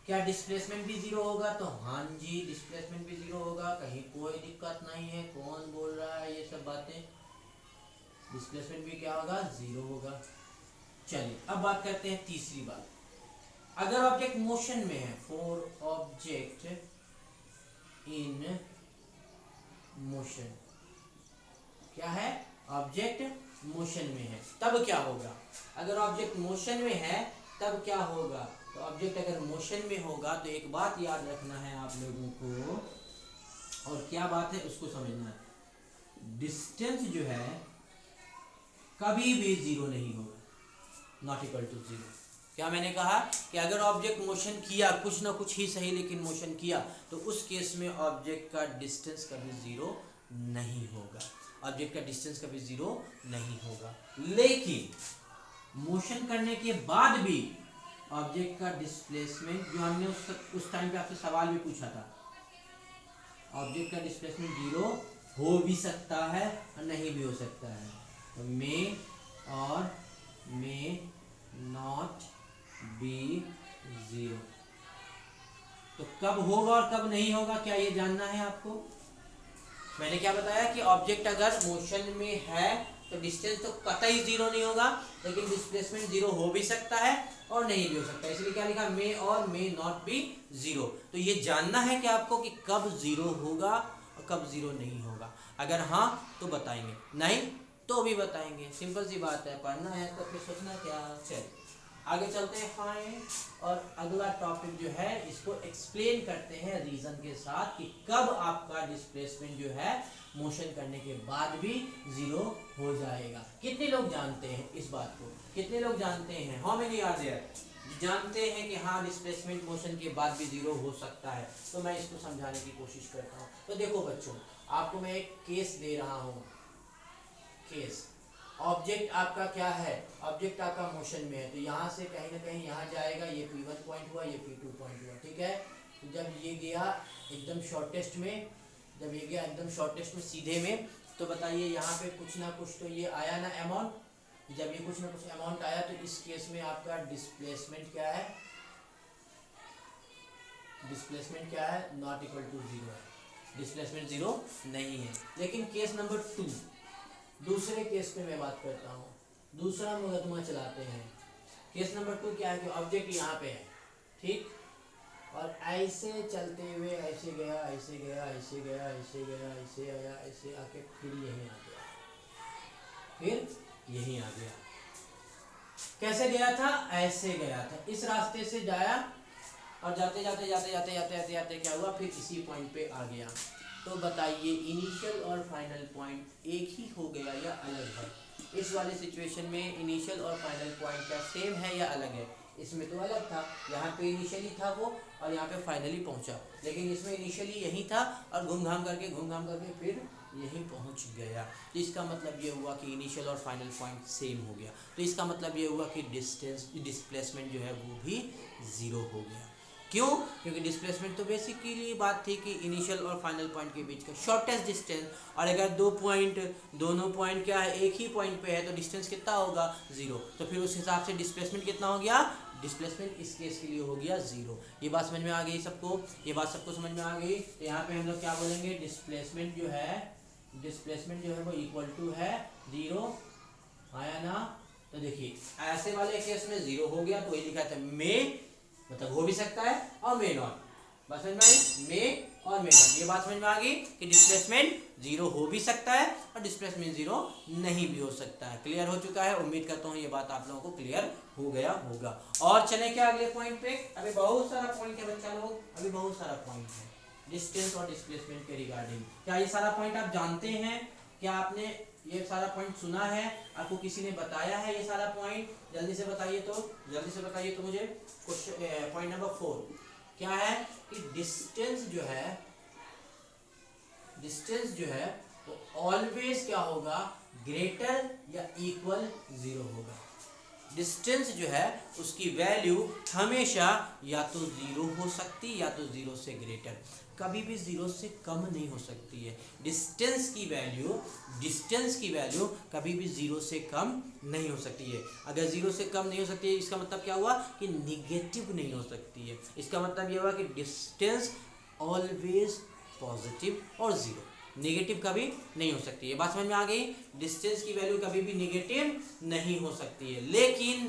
क्या डिस्प्लेसमेंट भी 0 होगा, तो हाँ जी डिस्प्लेसमेंट भी 0 होगा, कहीं कोई दिक्कत नहीं है। कौन बोल रहा है ये सब बातें, डिस्प्लेसमेंट भी क्या होगा, 0 होगा। चलिए अब बात करते हैं तीसरी बात, अगर ऑब्जेक्ट मोशन में है, फॉर ऑब्जेक्ट इन मोशन, क्या है, ऑब्जेक्ट मोशन में है, तब क्या होगा। अगर ऑब्जेक्ट मोशन में है तब क्या होगा, तो ऑब्जेक्ट अगर मोशन में होगा तो एक बात याद रखना है आप लोगों को, और क्या बात है उसको समझना है, डिस्टेंस जो है कभी भी 0 नहीं होगा, नॉट इक्वल टू 0। क्या मैंने कहा कि अगर ऑब्जेक्ट मोशन किया, कुछ ना कुछ ही सही लेकिन मोशन किया, तो उस केस में ऑब्जेक्ट का डिस्टेंस कभी 0 नहीं होगा, ऑब्जेक्ट का डिस्टेंस कभी 0 नहीं होगा। लेकिन मोशन करने के बाद भी ऑब्जेक्ट का डिस्प्लेसमेंट, जो हमने उस टाइम पे आपसे सवाल भी पूछा था, ऑब्जेक्ट का डिस्प्लेसमेंट 0 हो भी सकता है और नहीं भी हो सकता है, तो मे और मे नॉट बी 0। तो कब होगा और कब नहीं होगा, क्या ये जानना है आपको। मैंने क्या बताया कि ऑब्जेक्ट अगर मोशन में है तो डिस्टेंस तो कतई 0 नहीं होगा, लेकिन डिस्प्लेसमेंट 0 हो भी सकता है और नहीं भी हो सकता है, इसलिए क्या लिखा, मे और मे नॉट बी 0। तो ये जानना है कि आपको कि कब 0 होगा और कब 0 नहीं होगा। अगर हाँ तो बताएंगे, नहीं तो भी बताएंगे, सिंपल सी बात है। पढ़ना है तो फिर सोचना क्या। चल आगे चलते हैं फाइन, और अगला टॉपिक जो है इसको एक्सप्लेन करते हैं रीजन के साथ कि कब आपका डिस्प्लेसमेंट जो है मोशन करने के बाद भी 0 हो जाएगा। कितने लोग जानते हैं इस बात को, कितने लोग जानते हैं, हाउ मेनी आर देयर, जानते हैं कि हाँ डिस्प्लेसमेंट मोशन के बाद भी 0 हो सकता है। तो मैं इसको समझाने की कोशिश करता हूँ। तो देखो बच्चों, आपको मैं एक केस दे रहा हूँ, केस, ऑब्जेक्ट आपका क्या है, ऑब्जेक्ट आपका मोशन में है, तो यहाँ से कहीं ना कहीं यहाँ जाएगा, ये P1 पॉइंट हुआ, ये P2 पॉइंट हुआ, ठीक है। तो जब ये गया एकदम शॉर्टेस्ट में, जब ये गया एकदम शॉर्टेस्ट में सीधे में, तो बताइए यहाँ पे कुछ ना कुछ तो ये आया ना अमाउंट। जब ये कुछ ना कुछ अमाउंट आया तो इस केस में आपका डिस्प्लेसमेंट क्या है, डिस्प्लेसमेंट क्या है, नॉट इक्वल टू 0 है, डिस्प्लेसमेंट 0 नहीं है। लेकिन केस नंबर 2, दूसरे केस पे मैं बात करता हूँ, दूसरा मुकदमा चलाते हैं। केस नंबर 2 क्या है कि ऑब्जेक्ट यहाँ पे है, ठीक, और ऐसे चलते हुए ऐसे गया, ऐसे गया, ऐसे गया, ऐसे गया, ऐसे आया, ऐसे आके फिर यहीं आ गया, फिर यहीं आ गया। कैसे गया था, ऐसे गया था, इस रास्ते से जाया और जाते जाते जाते जाते जाते जाते जाते क्या हुआ, फिर इसी पॉइंट पे आ गया। तो बताइए इनिशियल और फाइनल पॉइंट एक ही हो गया या अलग है। इस वाले सिचुएशन में इनिशियल और फाइनल पॉइंट क्या सेम है या अलग है। इसमें तो अलग था, यहाँ पे इनिशियली था वो और यहाँ पे फाइनली पहुँचा, लेकिन इसमें इनिशियली यही था और घूम घाम करके फिर यहीं पहुँच गया। तो इसका मतलब ये हुआ कि इनिशियल और फाइनल पॉइंट सेम हो गया। तो इसका मतलब ये हुआ कि डिस्प्लेसमेंट जो है वो भी 0 हो गया। क्यों, क्योंकि डिस्प्लेसमेंट तो बेसिकली बात थी कि इनिशियल और फाइनल पॉइंट के बीच का शॉर्टेस्ट डिस्टेंस, और अगर दोनों पॉइंट क्या है, एक ही पॉइंट पे है, तो डिस्टेंस कितना होगा, 0। तो फिर उस हिसाब से डिस्प्लेसमेंट कितना हो गया, डिस्प्लेसमेंट इस केस के लिए हो गया 0। ये बात समझ में आ गई सबको, ये बात सबको समझ में आ गई। तो यहाँ पे हम लोग क्या बोलेंगे, डिस्प्लेसमेंट जो है वो इक्वल टू है 0, आया ना। तो देखिए ऐसे वाले केस में 0 हो गया, तो वही लिखा था मे, मतलब हो भी सकता है, और मे नॉट, बात समझ में आई, मे और मे नॉट। ये बात समझ में आ गई कि डिस्प्लेसमेंट 0 हो भी सकता है और डिस्प्लेसमेंट 0 नहीं भी हो सकता है। क्लियर हो चुका है, उम्मीद करता हूँ ये बात आप लोगों को क्लियर हो गया होगा। और चले क्या अगले पॉइंट पे, अभी बहुत सारा पॉइंट है बच्चा लोग, अभी बहुत सारा पॉइंट है डिस्टेंस और डिस्प्लेसमेंट के रिगार्डिंग। क्या ये सारा पॉइंट आप जानते हैं, क्या आपने ये सारा पॉइंट सुना है, आपको किसी ने बताया है ये सारा पॉइंट? जल्दी से बताइए तो मुझे। क्वेश्चन पॉइंट नंबर 4 क्या है कि डिस्टेंस जो है वो ऑलवेज क्या होगा, ग्रेटर या इक्वल 0 होगा। डिस्टेंस जो है उसकी वैल्यू हमेशा या तो 0 हो सकती या तो 0 से ग्रेटर, कभी भी 0 से कम नहीं हो सकती है। डिस्टेंस की वैल्यू कभी भी 0 से कम नहीं हो सकती है। अगर 0 से कम नहीं हो सकती है इसका मतलब क्या हुआ कि निगेटिव नहीं हो सकती है। इसका मतलब ये हुआ कि डिस्टेंस ऑलवेज पॉजिटिव और 0, नेगेटिव कभी नहीं हो सकती है। बात समझ में आ गई? डिस्टेंस की वैल्यू कभी भी नेगेटिव नहीं हो सकती है। लेकिन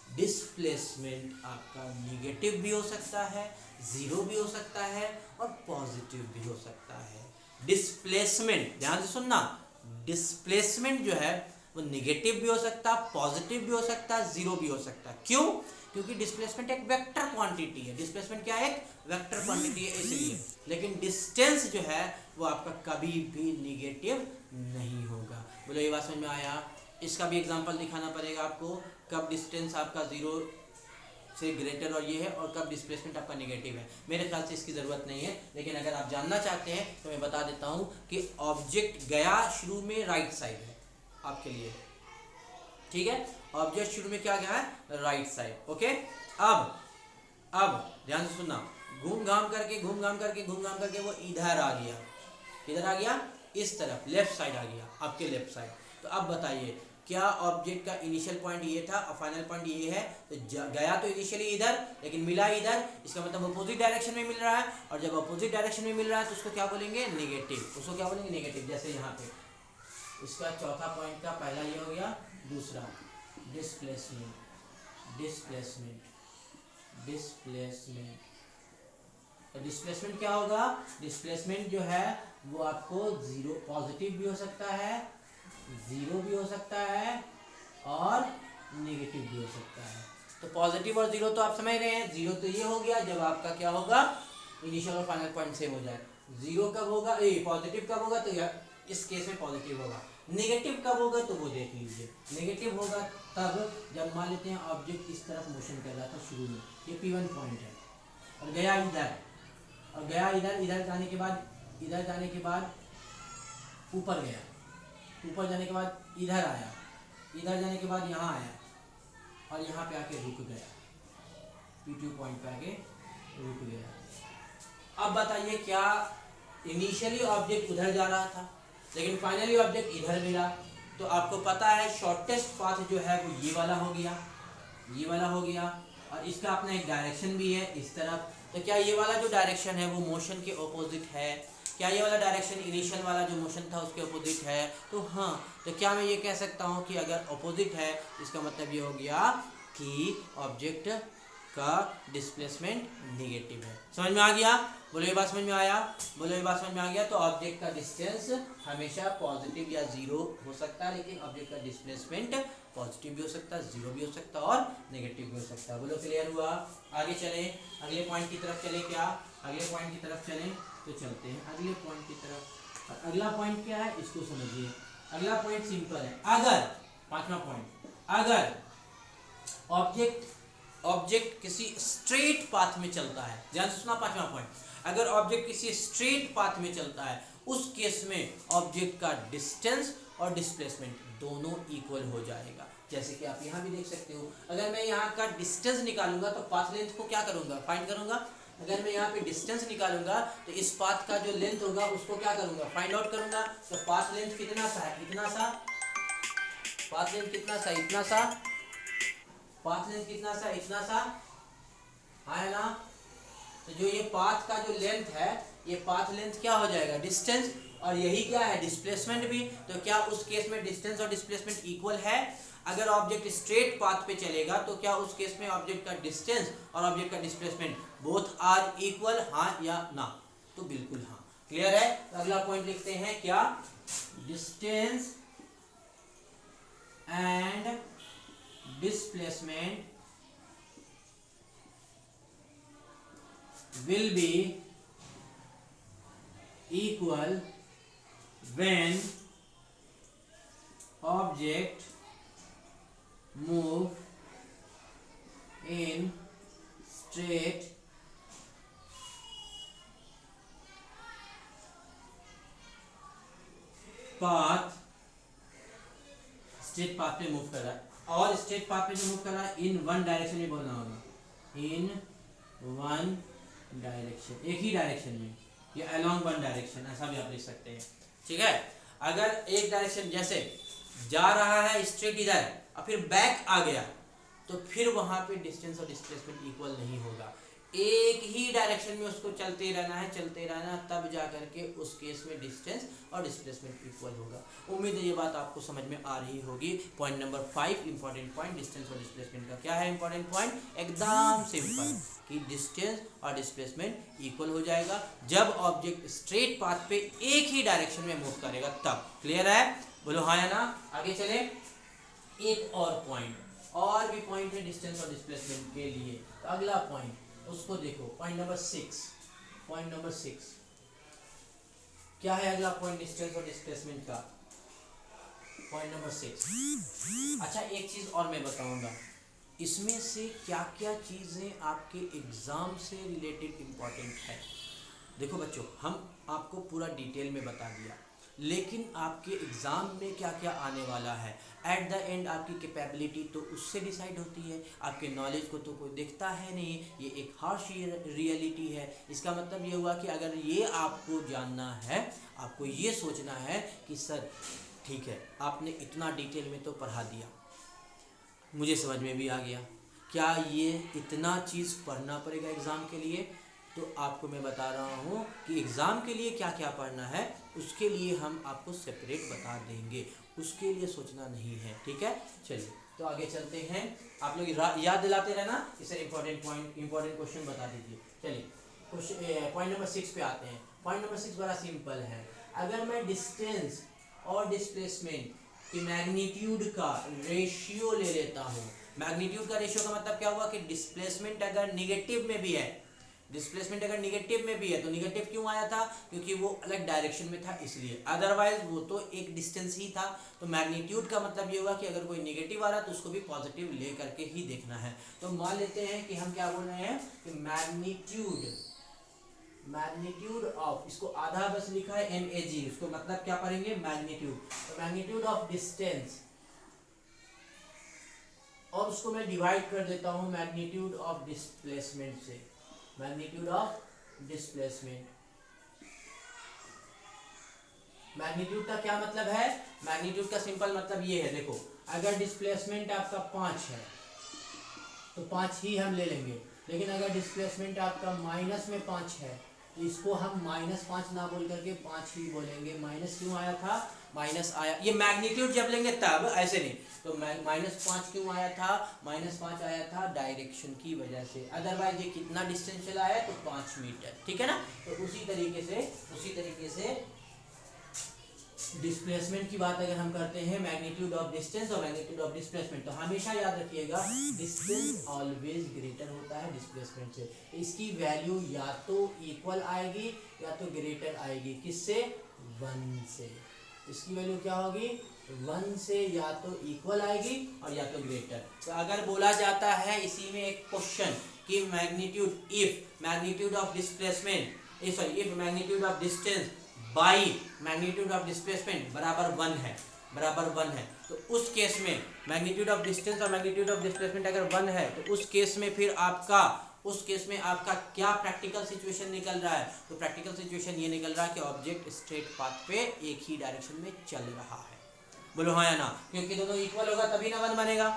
डिस्प्लेसमेंट आपका नेगेटिव भी हो सकता है, 0 भी हो सकता है और पॉजिटिव भी हो सकता है। डिस्प्लेसमेंट, ध्यान से सुनना, डिस्प्लेसमेंट जो है वो नेगेटिव भी हो सकता है, पॉजिटिव भी हो सकता है, 0 भी हो सकता है। क्यों? क्योंकि डिस्प्लेसमेंट एक वेक्टर क्वांटिटी है। डिस्प्लेसमेंट क्या है? एक वेक्टर क्वांटिटी है, इसलिए। लेकिन डिस्टेंस जो है वो आपका कभी भी नेगेटिव नहीं होगा। बोलो ये बात समझ में आया? इसका भी एग्जांपल दिखाना पड़ेगा आपको, कब डिस्टेंस आपका 0 से ग्रेटर और ये है, और कब डिस्प्लेसमेंट आपका नेगेटिव है। मेरे ख्याल से इसकी ज़रूरत नहीं है, लेकिन अगर आप जानना चाहते हैं तो मैं बता देता हूँ कि ऑब्जेक्ट गया शुरू में राइट साइड है आपके लिए, ठीक है? ऑब्जेक्ट शुरू में क्या गया है? Right side. ओके, अब ध्यान से सुनना, घूम घाम करके वो इधर आ गया। किधर आ गया? इस तरफ, लेफ्ट साइड आ गया, आपके लेफ्ट साइड। तो अब बताइए, क्या ऑब्जेक्ट का इनिशियल पॉइंट ये था और फाइनल पॉइंट ये है? तो गया तो इनिशियली इधर, लेकिन मिला इधर, इसका मतलब अपोजिट डायरेक्शन में मिल रहा है। और जब अपोजिट डायरेक्शन में मिल रहा है तो उसको क्या बोलेंगे? नेगेटिव। उसको क्या बोलेंगे? नेगेटिव। जैसे यहाँ पे इसका चौथा पॉइंट का पहला ये हो गया, दूसरा डिस्प्लेसमेंट। डिस्प्लेसमेंट क्या होगा? डिस्प्लेसमेंट जो है वो आपको 0 पॉजिटिव भी हो सकता है, 0 भी हो सकता है और नेगेटिव भी हो सकता है। तो पॉजिटिव और 0 तो आप समझ रहे हैं। 0 तो ये हो गया जब आपका क्या होगा, इनिशियल और फाइनल पॉइंट सेम हो जाए। 0 कब होगा? पॉजिटिव कब होगा? तो इस केस में पॉजिटिव होगा। नेगेटिव कब होगा? तो वो देख लीजिए। नेगेटिव होगा तब जब मान लेते हैं ऑब्जेक्ट इस तरफ मोशन कर रहा था शुरू में, ये P1 पॉइंट है, और गया इधर, इधर जाने के बाद ऊपर गया, ऊपर जाने के बाद इधर आया, इधर जाने के बाद यहाँ आया और यहाँ पे आके रुक गया, P2 पॉइंट पे आके रुक गया। अब बताइए, क्या इनिशियली ऑब्जेक्ट उधर जा रहा था लेकिन फाइनली ऑब्जेक्ट इधर मिला? तो आपको पता है शॉर्टेस्ट पाथ जो है वो ये वाला हो गया, और इसका अपना एक डायरेक्शन भी है इस तरफ। तो क्या ये वाला जो डायरेक्शन है वो मोशन के ऑपोजिट है? क्या ये वाला डायरेक्शन इनिशियल वाला जो मोशन था उसके ऑपोजिट है? तो हाँ, तो क्या मैं ये कह सकता हूँ कि अगर ऑपोजिट है इसका मतलब ये हो गया कि ऑब्जेक्ट का डिस्प्लेसमेंट नेगेटिव है। समझ में आ गया? बोलो ये बात समझ में आ गया? तो ऑब्जेक्ट का डिस्टेंस हमेशा पॉजिटिव या 0 हो सकता है, लेकिन ऑब्जेक्ट का डिस्प्लेसमेंट पॉजिटिव भी हो सकता है, 0 भी हो सकता है और नेगेटिव भी हो सकता है। बोलो क्लियर हुआ? आगे चले, अगले पॉइंट की तरफ चले। क्या अगले पॉइंट की तरफ चलें? तो चलते हैं अगले पॉइंट की तरफ। और अगला पॉइंट क्या है इसको समझिए। अगला पॉइंट सिंपल है। अगर पांचवा पॉइंट, अगर ऑब्जेक्ट किसी स्ट्रेट पाथ में चलता है, ध्यान से सुना पांचवा पॉइंट, अगर ऑब्जेक्ट किसी स्ट्रेट पाथ में चलता है उस केस में ऑब्जेक्ट का डिस्टेंस और डिस्प्लेसमेंट दोनों इक्वल हो जाएगा। जैसे कि आप यहाँ भी देख सकते हो, अगर मैं यहाँ का डिस्टेंस निकालूंगा तो पाथ लेंथ को क्या करूंगा? फाइंड करूंगा। अगर मैं यहाँ पे डिस्टेंस निकालूंगा तो इस पाथ का जो लेंथ होगा उसको क्या करूंगा? फाइंड आउट करूंगा। तो पाथ लेंथ कितना सा है? इतना सा। पाथ लेंथ कितना सा? इतना सा। पाथ लेंथ कितना सा? इतना सा, है ना? तो जो ये पाथ का जो लेंथ है, ये पाथ लेंथ क्या हो जाएगा? डिस्टेंस। और यही क्या है? डिस्प्लेसमेंट भी। तो क्या उस केस में डिस्टेंस और डिस्प्लेसमेंट इक्वल है? अगर ऑब्जेक्ट स्ट्रेट पाथ पे चलेगा तो क्या उस केस में ऑब्जेक्ट का डिस्टेंस और ऑब्जेक्ट का डिस्प्लेसमेंट बोथ आर इक्वल? हाँ या ना? तो बिल्कुल हाँ। क्लियर है? तो अगला पॉइंट लिखते हैं क्या? Distance and displacement will be equal when object move in straight path, straight path पे मूव कर रहा है, और स्ट्रेट पाथ पे जो मूव कर रहा है इन वन डायरेक्शन में बोलना होगा, इन वन डायरेक्शन, एक ही डायरेक्शन में, या अलोंग वन डायरेक्शन, ऐसा भी आप लिख सकते हैं। ठीक है, अगर एक डायरेक्शन जैसे जा रहा है स्ट्रेट इधर और फिर बैक आ गया तो फिर वहां पे डिस्टेंस और डिस्प्लेसमेंट इक्वल नहीं होगा। एक ही डायरेक्शन में उसको चलते रहना है, चलते रहना, तब जा करके उस केस में डिस्टेंस और डिस्प्लेसमेंट इक्वल होगा। उम्मीद है ये बात आपको समझ में आ रही होगी। Point number 5 important point distance और डिस्प्लेसमेंट का। क्या है इंपॉर्टेंट पॉइंट? एकदम सिंपल कि डिस्टेंस और डिस्प्लेसमेंट इक्वल हो जाएगा जब ऑब्जेक्ट स्ट्रेट पाथ पे एक ही डायरेक्शन में मूव करेगा तब। क्लियर है? बोलो हाँ या ना। आगे चले, एक और पॉइंट, और भी पॉइंट है डिस्टेंस और डिस्प्लेसमेंट के लिए। तो अगला पॉइंट उसको देखो, पॉइंट नंबर 6। पॉइंट नंबर 6 क्या है? अगला पॉइंट डिस्टेंस और डिस्प्लेसमेंट का पॉइंट नंबर 6। अच्छा, एक चीज और मैं बताऊंगा, इसमें से क्या क्या चीजें आपके एग्जाम से रिलेटेड इंपॉर्टेंट है। देखो बच्चों, हम आपको पूरा डिटेल में बता दिया, लेकिन आपके एग्ज़ाम में क्या क्या आने वाला है एट द एंड आपकी कैपेबिलिटी तो उससे डिसाइड होती है। आपके नॉलेज को तो कोई देखता है नहीं, ये एक हार्श रियलिटी है। इसका मतलब ये हुआ कि अगर ये आपको जानना है, आपको ये सोचना है कि सर ठीक है आपने इतना डिटेल में तो पढ़ा दिया, मुझे समझ में भी आ गया, क्या ये इतना चीज़ पढ़ना पड़ेगा एग्ज़ाम के लिए? तो आपको मैं बता रहा हूँ कि एग्ज़ाम के लिए क्या क्या पढ़ना है उसके लिए हम आपको सेपरेट बता देंगे, उसके लिए सोचना नहीं है। ठीक है, चलिए तो आगे चलते हैं। आप लोग याद दिलाते रहना, इसे इंपॉर्टेंट पॉइंट, इंपॉर्टेंट क्वेश्चन बता दीजिए। चलिए पॉइंट नंबर 6 पे आते हैं। पॉइंट नंबर 6 बड़ा सिंपल है। अगर मैं डिस्टेंस और डिस्प्लेसमेंट की मैग्नीट्यूड का रेशियो ले लेता हूँ, मैग्नीट्यूड का रेशियो का मतलब क्या हुआ कि डिस्प्लेसमेंट अगर निगेटिव में भी है, डिस्प्लेसमेंट अगर निगेटिव में भी है तो निगेटिव क्यों आया था? क्योंकि वो अलग डायरेक्शन में था इसलिए, अदरवाइज वो तो एक डिस्टेंस ही था। तो मैग्नीट्यूड का मतलब ये हुआ कि अगर कोई निगेटिव आ रहा है तो उसको भी पॉजिटिव ले करके ही देखना है। तो मान लेते हैं कि हम क्या बोल रहे हैं कि मैग्नीट्यूड ऑफ, इसको आधा बस लिखा है MAG, उसको मतलब क्या पढ़ेंगे? मैग्नीट्यूड। तो मैग्नीट्यूड ऑफ डिस्टेंस, और उसको मैं डिवाइड कर देता हूं मैग्नीट्यूड ऑफ डिस्प्लेसमेंट से। मैग्नीट्यूड ऑफ डिस्प्लेसमेंट, मैग्नीट्यूड का क्या मतलब है? मैग्नीट्यूड का सिंपल मतलब ये है, देखो अगर डिस्प्लेसमेंट आपका 5 है तो 5 ही हम ले लेंगे, लेकिन अगर डिस्प्लेसमेंट आपका माइनस में 5 है तो इसको हम -5 ना बोल करके 5 ही बोलेंगे। माइनस क्यों आया था? माइनस आया, ये मैग्नीट्यूड जब लेंगे तब, ऐसे नहीं। तो -5 क्यों आया था? -5 आया था डायरेक्शन की वजह से, अदरवाइज ये कितना डिस्टेंस चला है? तो 5 मीटर। ठीक है ना? तो उसी तरीके से डिस्प्लेसमेंट की बात अगर हम करते हैं, मैग्नीट्यूड ऑफ डिस्टेंस और मैग्नीट्यूड ऑफ डिस्प्लेसमेंट, तो हमेशा याद रखिएगा डिस्टेंस ऑलवेज ग्रेटर होता है डिस्प्लेसमेंट से। इसकी वैल्यू या तो इक्वल आएगी या तो ग्रेटर आएगी। किससे? 1 से। इसकी वैल्यू क्या होगी? 1 से या तो इक्वल आएगी और या तो ग्रेटर। तो अगर बोला जाता है इसी में एक क्वेश्चन कि magnitude if magnitude of displacement if magnitude of distance by magnitude of displacement बराबर 1 है, तो उस केस में मैग्नीट्यूड ऑफ डिस्टेंस और मैग्नीट्यूड ऑफ डिस्प्लेसमेंट अगर 1 है तो उस केस में फिर आपका क्या प्रैक्टिकल सिचुएशन निकल रहा है? तो प्रैक्टिकल सिचुएशन ये निकल रहा है कि ऑब्जेक्ट स्ट्रेट पाथ पे एक ही डायरेक्शन में चल रहा है। बोलो हाँ या ना, क्योंकि दोनों इक्वल होगा तभी ना 1 बनेगा,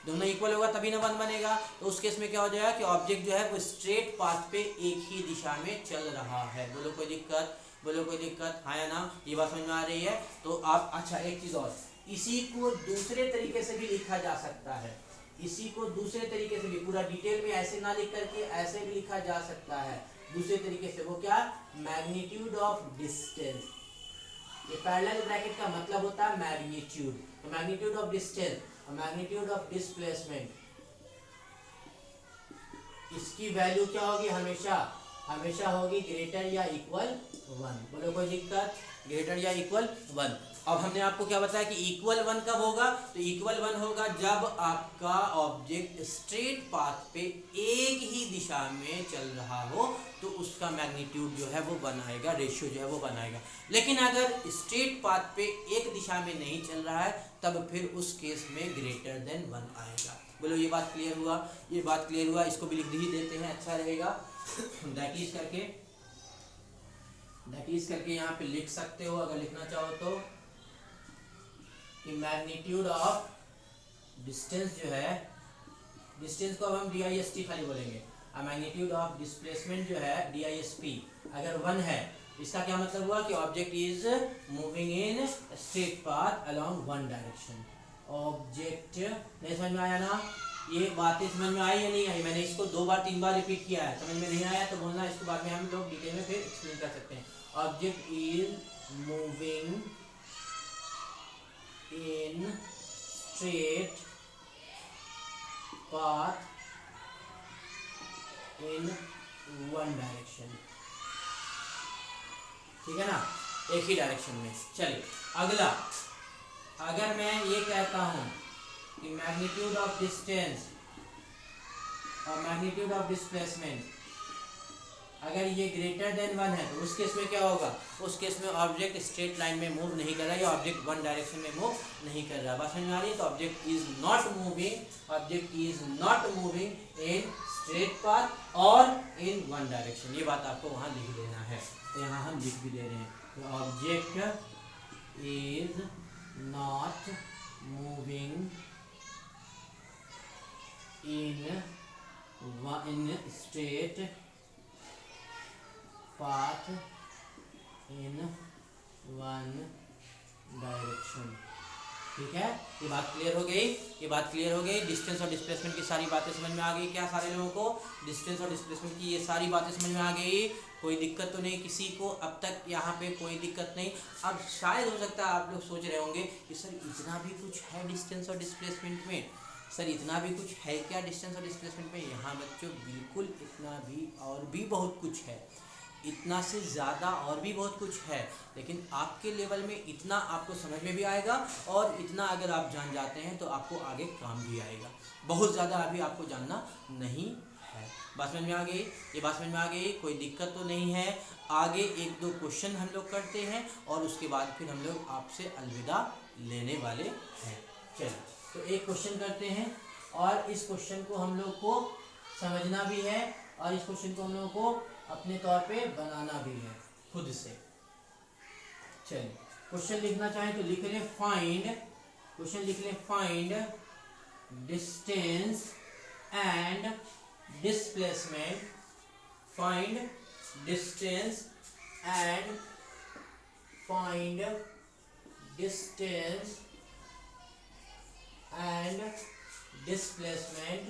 दोनों इक्वल होगा तभी ना 1 बनेगा। तो उस केस में क्या हो जाएगा कि ऑब्जेक्ट जो है वो स्ट्रेट पाथ पे एक ही दिशा में चल रहा है। बोलो कोई दिक्कत? बोलो कोई दिक्कत? हाँ या ना, ये बात समझ में आ रही है? तो आप, अच्छा एक चीज और, इसी को दूसरे तरीके से भी लिखा जा सकता है, इसी को दूसरे तरीके से भी, पूरा डिटेल में ऐसे ना लिख करके ऐसे भी लिखा जा सकता है दूसरे तरीके से। वो क्या? Magnitude of distance. ये पैरेलल ब्रैकेट का मतलब होता है मैग्नीट्यूड। तो मैग्नीट्यूड ऑफ डिस्टेंस और मैग्नीट्यूड ऑफ डिस्प्लेसमेंट, इसकी वैल्यू क्या होगी? हमेशा होगी ग्रेटर या इक्वल 1। बोलो कोई दिक्कत? ग्रेटर या इक्वल 1। अब हमने आपको क्या बताया कि इक्वल वन कब होगा, तो इक्वल वन होगा जब आपका ऑब्जेक्ट स्ट्रेट पाथ पे एक ही दिशा में चल रहा हो, तो उसका मैग्नीट्यूड जो है वो वन आएगा, रेशियो जो है वो वन आएगा। लेकिन अगर स्ट्रेट पाथ पे एक दिशा में नहीं चल रहा है, तब फिर उस केस में ग्रेटर देन वन आएगा। बोलो ये बात क्लियर हुआ? ये बात क्लियर हुआ, इसको भी लिख ही देते हैं, अच्छा रहेगा। दैट इज करके यहाँ पे लिख सकते हो अगर लिखना चाहो तो, कि मैग्नीट्यूड ऑफ डिस्टेंस जो है, डिस्टेंस को अब हम DIST खाली बोलेंगे, और मैग्नीट्यूड ऑफ डिस्प्लेसमेंट जो है DISP अगर वन है, इसका क्या मतलब हुआ कि object is moving in straight path along one direction. Object नहीं समझ में आया ना? ये बातें समझ में आई या नहीं आई? मैंने इसको 2 बार 3 बार रिपीट किया है, समझ में नहीं आया तो बोलना, इसके बाद में हम लोग डिटेल में फिर एक्सप्लेन कर सकते हैं। Object is moving in straight path in one direction, ठीक है ना, एक ही डायरेक्शन में। चलिए अगला, अगर मैं ये कहता हूं कि मैग्नीट्यूड ऑफ डिस्टेंस और मैग्नीट्यूड ऑफ डिस्प्लेसमेंट अगर ये ग्रेटर देन वन है, तो उस केस में क्या होगा? उस केस में ऑब्जेक्ट स्ट्रेट लाइन में मूव नहीं कर रहा है, या ऑब्जेक्ट वन डायरेक्शन में मूव नहीं कर रहा है। बात समझ में आ रही है? तो object is not moving in straight path और इन वन डायरेक्शन। ये बात आपको वहां लिख देना है, तो यहाँ हम लिख भी दे रहे हैं, object is not moving in straight path in one direction. ठीक है, ये बात क्लियर हो गई? ये बात क्लियर हो गई। डिस्टेंस और डिस्प्लेसमेंट की सारी बातें समझ में आ गई क्या सारे लोगों को? डिस्टेंस और डिस्प्लेसमेंट की ये सारी बातें समझ में आ गई? कोई दिक्कत तो नहीं किसी को अब तक? यहाँ पे कोई दिक्कत नहीं। अब शायद हो सकता है आप लोग सोच रहे होंगे कि सर इतना भी कुछ है डिस्टेंस और डिस्प्लेसमेंट में, सर इतना भी कुछ है क्या डिस्टेंस और डिस्प्लेसमेंट में? यहाँ बच्चों बिल्कुल इतना भी और भी बहुत कुछ है, इतना से ज़्यादा और भी बहुत कुछ है, लेकिन आपके लेवल में इतना आपको समझ में भी आएगा, और इतना अगर आप जान जाते हैं तो आपको आगे काम भी आएगा। बहुत ज़्यादा अभी आपको जानना नहीं है। बात समझ में आ गई? ये बात समझ में आ गई? कोई दिक्कत तो नहीं है? आगे 1-2 क्वेश्चन हम लोग करते हैं और उसके बाद फिर हम लोग आपसे अलविदा लेने वाले हैं। चलिए तो एक क्वेश्चन करते हैं, और इस क्वेश्चन को हम लोग को समझना भी है, और इस क्वेश्चन को हम लोगों को अपने तौर पे बनाना भी है खुद से। चलिए क्वेश्चन लिखना चाहें तो लिख लें, फाइंड, क्वेश्चन लिख लें, find distance and displacement, find distance and find distance and displacement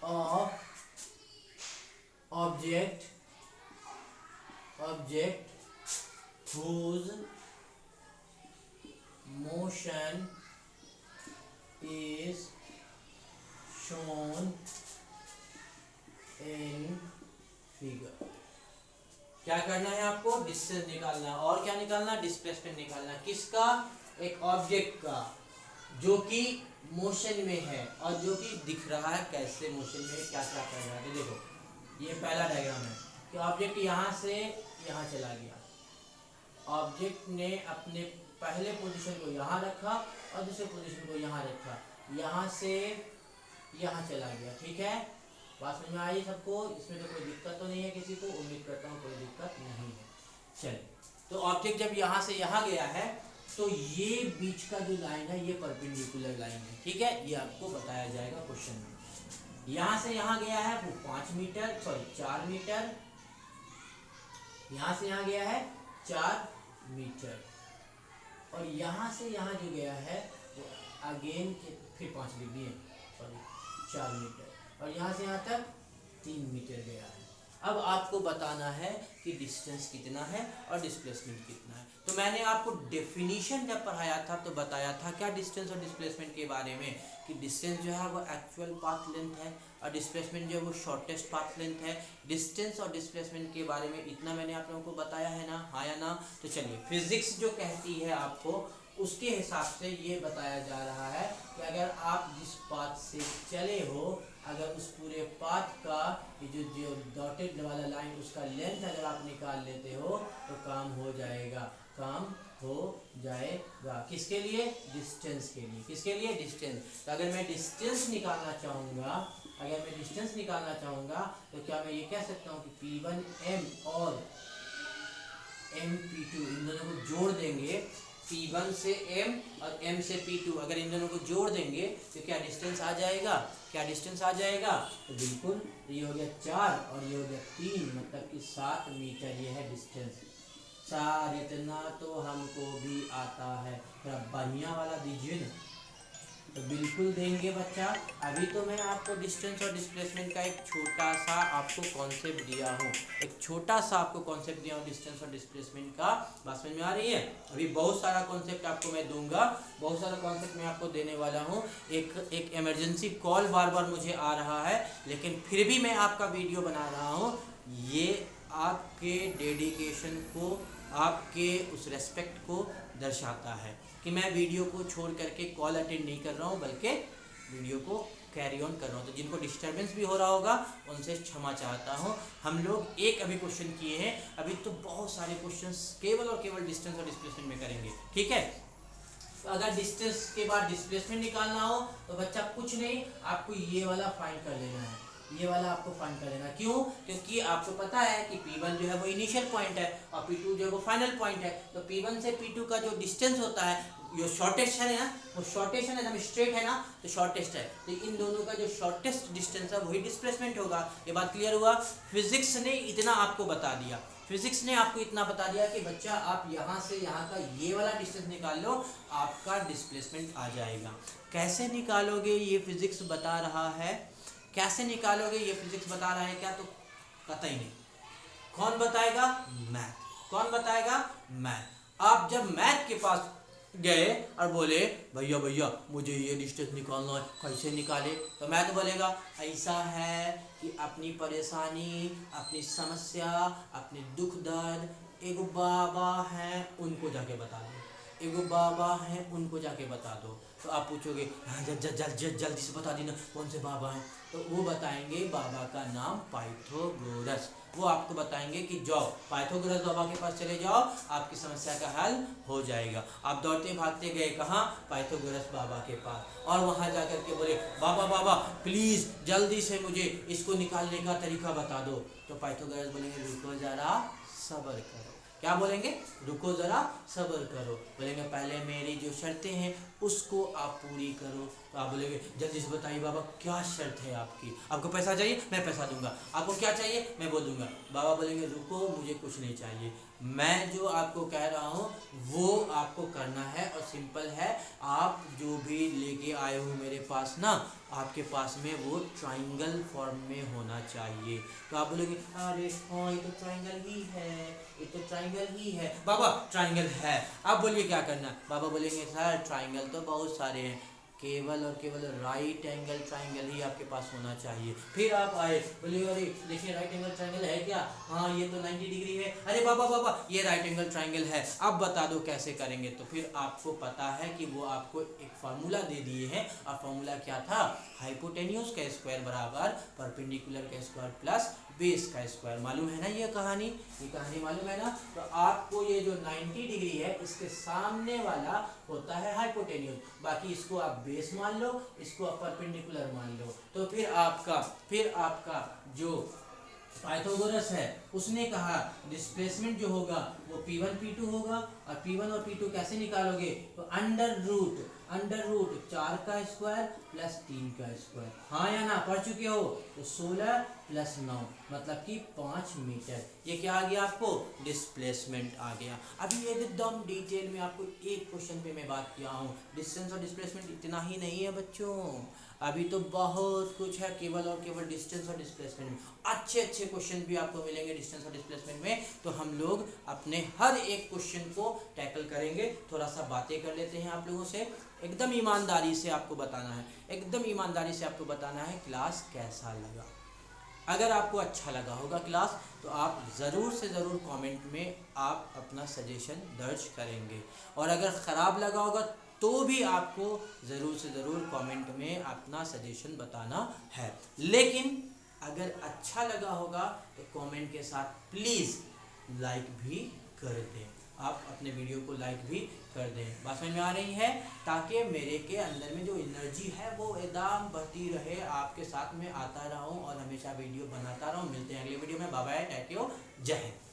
of object whose motion is shown in figure। क्या करना है आपको? डिस्टेंस निकालना, और क्या निकालना? डिस्प्लेसमेंट निकालना। किसका? एक ऑब्जेक्ट का जो कि मोशन में है और जो कि दिख रहा है कैसे मोशन में क्या क्या कर रहा है। तो देखो ये पहला डायग्राम है कि ऑब्जेक्ट यहाँ से यहाँ चला गया, ऑब्जेक्ट ने अपने पहले पोजीशन को यहाँ रखा और दूसरे पोजीशन को यहाँ रखा, यहाँ से यहाँ चला गया। ठीक है, बात समझ में आई सबको? इसमें तो कोई दिक्कत तो नहीं है किसी को? उम्मीद करता हूँ कोई दिक्कत नहीं है। चलिए तो ऑब्जेक्ट जब यहाँ से यहाँ गया है तो ये बीच का जो लाइन है ये परपेंडिकुलर लाइन है। ठीक है, ये आपको बताया जाएगा क्वेश्चन में। यहाँ से यहाँ गया है वो 4 मीटर, यहाँ से यहाँ गया है 4 मीटर, और यहाँ से यहाँ जो गया है वो अगेन फिर 4 मीटर, और यहाँ से यहाँ तक 3 मीटर गया है। अब आपको बताना है कि डिस्टेंस कितना है और डिस्प्लेसमेंट कितना है। तो मैंने आपको डेफिनेशन जब पढ़ाया था तो बताया था क्या डिस्टेंस और डिस्प्लेसमेंट के बारे में, कि डिस्टेंस जो है वो एक्चुअल पाथ लेंथ है और डिस्प्लेसमेंट जो है वो शॉर्टेस्ट पाथ लेंथ है। डिस्टेंस और डिस्प्लेसमेंट के बारे में इतना मैंने आप लोगों को बताया है ना, हाँ या ना। तो चलिए, फिजिक्स जो कहती है आपको उसके हिसाब से ये बताया जा रहा है कि अगर आप जिस पाथ से चले हो, अगर उस पूरे पाथ का ये जो डॉटेड वाला लाइन उसका लेंथ अगर आप निकाल लेते हो तो काम हो जाएगा, काम हो जाएगा। किसके लिए? डिस्टेंस के लिए। किसके लिए? डिस्टेंस। तो अगर मैं डिस्टेंस निकालना चाहूँगा, अगर मैं डिस्टेंस निकालना चाहूँगा तो क्या मैं ये कह सकता हूँ कि P1m और MP2 इन दोनों को जोड़ देंगे, P1 से M और M से P2 अगर इन दोनों को जोड़ देंगे तो क्या डिस्टेंस आ जाएगा? क्या डिस्टेंस आ जाएगा? तो बिल्कुल, ये हो गया 4 और ये हो गया 3, मतलब कि 7 मीटर ये है डिस्टेंस। सर इतना तो हमको भी आता है, थोड़ा बढ़िया वाला दीजिए ना। तो बिल्कुल देंगे बच्चा। अभी तो मैं आपको डिस्टेंस और डिस्प्लेसमेंट का एक छोटा सा आपको कॉन्सेप्ट दिया हूँ, एक छोटा सा आपको कॉन्सेप्ट दिया हूँ डिस्टेंस और डिस्प्लेसमेंट का। बात समझ में आ रही है? अभी बहुत सारा कॉन्सेप्ट आपको मैं दूंगा, बहुत सारा कॉन्सेप्ट मैं आपको देने वाला हूँ। एक इमरजेंसी कॉल बार बार मुझे आ रहा है, लेकिन फिर भी मैं आपका वीडियो बना रहा हूँ। ये आपके डेडिकेशन को, आपके उस रेस्पेक्ट को दर्शाता है कि मैं वीडियो को छोड़ करके कॉल अटेंड नहीं कर रहा हूँ, बल्कि वीडियो को कैरी ऑन कर रहा हूँ। तो जिनको डिस्टर्बेंस भी हो रहा होगा उनसे क्षमा चाहता हूँ। हम लोग एक अभी क्वेश्चन किए हैं, अभी तो बहुत सारे क्वेश्चंस केवल और केवल डिस्टेंस और डिस्प्लेसमेंट में करेंगे, ठीक है। तो अगर डिस्टेंस के बाद डिस्प्लेसमेंट निकालना हो तो बच्चा कुछ नहीं, आपको ये वाला फाइंड कर लेना है, ये वाला आपको फाइंड कर लेना। क्यों? क्योंकि आपको पता है कि P1 जो है वो इनिशियल पॉइंट है और P2 जो है वो फाइनल पॉइंट है। तो P1 से P2 का जो डिस्टेंस होता है, जो शॉर्टेस्ट है ना, वो शॉर्टेस्ट है ना, एकदम स्ट्रेट है ना, तो शॉर्टेस्ट है। तो इन दोनों का जो शॉर्टेस्ट डिस्टेंस है वही डिस्प्लेसमेंट होगा। ये बात क्लियर हुआ? फिजिक्स ने इतना आपको बता दिया, फिजिक्स ने आपको इतना बता दिया कि बच्चा आप यहाँ से यहाँ का ये वाला डिस्टेंस निकाल लो, आपका डिस्प्लेसमेंट आ जाएगा। कैसे निकालोगे ये फिजिक्स बता रहा है, कैसे निकालोगे ये फिजिक्स बता रहा है क्या? तो कतई नहीं। कौन बताएगा? मैथ। कौन बताएगा? मैथ। आप जब मैथ के पास गए और बोले भैया भैया मुझे ये डिस्टेंस निकालना है, कैसे निकाले? तो मैथ बोलेगा ऐसा है कि अपनी परेशानी, अपनी समस्या, अपने दुख दर्द एगो बाबा हैं उनको जाके बता दो, एगो बाबा हैं उनको जाके बता दो। तो आप पूछोगे हाँ जल्दी से बता देना कौन से बाबा हैं? तो वो बताएंगे बाबा का नाम पाइथागोरस। वो आपको बताएंगे कि जाओ पाइथागोरस बाबा के पास चले जाओ, आपकी समस्या का हल हो जाएगा। आप दौड़ते भागते गए कहाँ? पाइथागोरस बाबा के पास, और वहाँ जाकर के बोले बाबा बाबा प्लीज़ जल्दी से मुझे इसको निकालने का तरीका बता दो। तो पाइथागोरस बोलेंगे रुको ज़रा सब्र करो। क्या बोलेंगे? रुको ज़रा सब्र करो। बोलेंगे पहले मेरी जो शर्तें हैं उसको आप पूरी करो। तो आप बोलेंगे जल्दी से बताइए बाबा क्या शर्त है आपकी? आपको पैसा चाहिए? मैं पैसा दूंगा। आपको क्या चाहिए? मैं वो दूंगा। बाबा बोलेंगे रुको मुझे कुछ नहीं चाहिए, मैं जो आपको कह रहा हूँ वो आपको करना है और सिंपल है। आप जो भी लेके आए हो मेरे पास ना, आपके पास में वो ट्राइंगल फॉर्म में होना चाहिए। तो आप बोलेंगे अरे हाँ ये तो ट्राइंगल ही है, ये तो ट्राइंगल ही है। बाबा ट्राइंगल है, आप बोलिए क्या करना? बाबा बोलेंगे सर ट्राइंगल तो बहुत सारे हैं, केवल और केवल राइट एंगल ट्राइंगल ही आपके पास होना चाहिए। फिर आप आए बोले अरे देखिए राइट एंगल ट्राइंगल है क्या? हाँ ये तो 90 डिग्री है। अरे बाबा बाबा ये राइट एंगल ट्राइंगल है, अब बता दो कैसे करेंगे? तो फिर आपको पता है कि वो आपको एक फार्मूला दे दिए हैं, और फार्मूला क्या था? हाइपोटेन्यूज का स्क्वायर बराबर परपेंडिकुलर का स्क्वायर प्लस बेस का स्क्वायर। मालूम है ना ये कहानी? ये कहानी मालूम है ना? तो आपको ये जो 90 डिग्री है इसके सामने वाला होता है हाइपोटेन्यूज, बाकी इसको आप बेस मान लो, इसको आप परपेंडिकुलर मान लो। तो फिर आपका जो पाइथागोरस है उसने कहा डिस्प्लेसमेंट जो होगा वो P1 P2 होगा, और P1 और P2 कैसे निकालोगे? तो अंडर रूट 4 का स्क्वायर प्लस 3 का स्क्वायर। हाँ या ना? पढ़ चुके हो? तो 16 प्लस 9 मतलब कि 5 मीटर। ये क्या आ गया आपको? डिस्प्लेसमेंट आ गया। अभी एकदम डिटेल में आपको एक क्वेश्चन पे मैं बात किया हूँ। डिस्टेंस और डिस्प्लेसमेंट इतना ही नहीं है बच्चों, अभी तो बहुत कुछ है, केवल और केवल डिस्टेंस और डिस्प्लेसमेंट में अच्छे अच्छे क्वेश्चन भी आपको मिलेंगे डिस्टेंस और डिस्प्लेसमेंट में। तो हम लोग अपने हर एक क्वेश्चन को टैकल करेंगे। थोड़ा सा बातें कर लेते हैं आप लोगों से, एकदम ईमानदारी से आपको बताना है, एकदम ईमानदारी से आपको बताना है क्लास कैसा लगा। अगर आपको अच्छा लगा होगा क्लास तो आप ज़रूर से ज़रूर कमेंट में आप अपना सजेशन दर्ज करेंगे, और अगर ख़राब लगा होगा तो भी आपको ज़रूर से ज़रूर कमेंट में अपना सजेशन बताना है। लेकिन अगर अच्छा लगा होगा तो कमेंट के साथ प्लीज़ लाइक भी कर दें, आप अपने वीडियो को लाइक भी कर दें। बात समझ में आ रही है, ताकि मेरे के अंदर में जो एनर्जी है वो एकदम बढ़ती रहे, आपके साथ में आता रहूं और हमेशा वीडियो बनाता रहूं। मिलते हैं अगले वीडियो में, बाय बाय, थैंक यू, जय हिंद।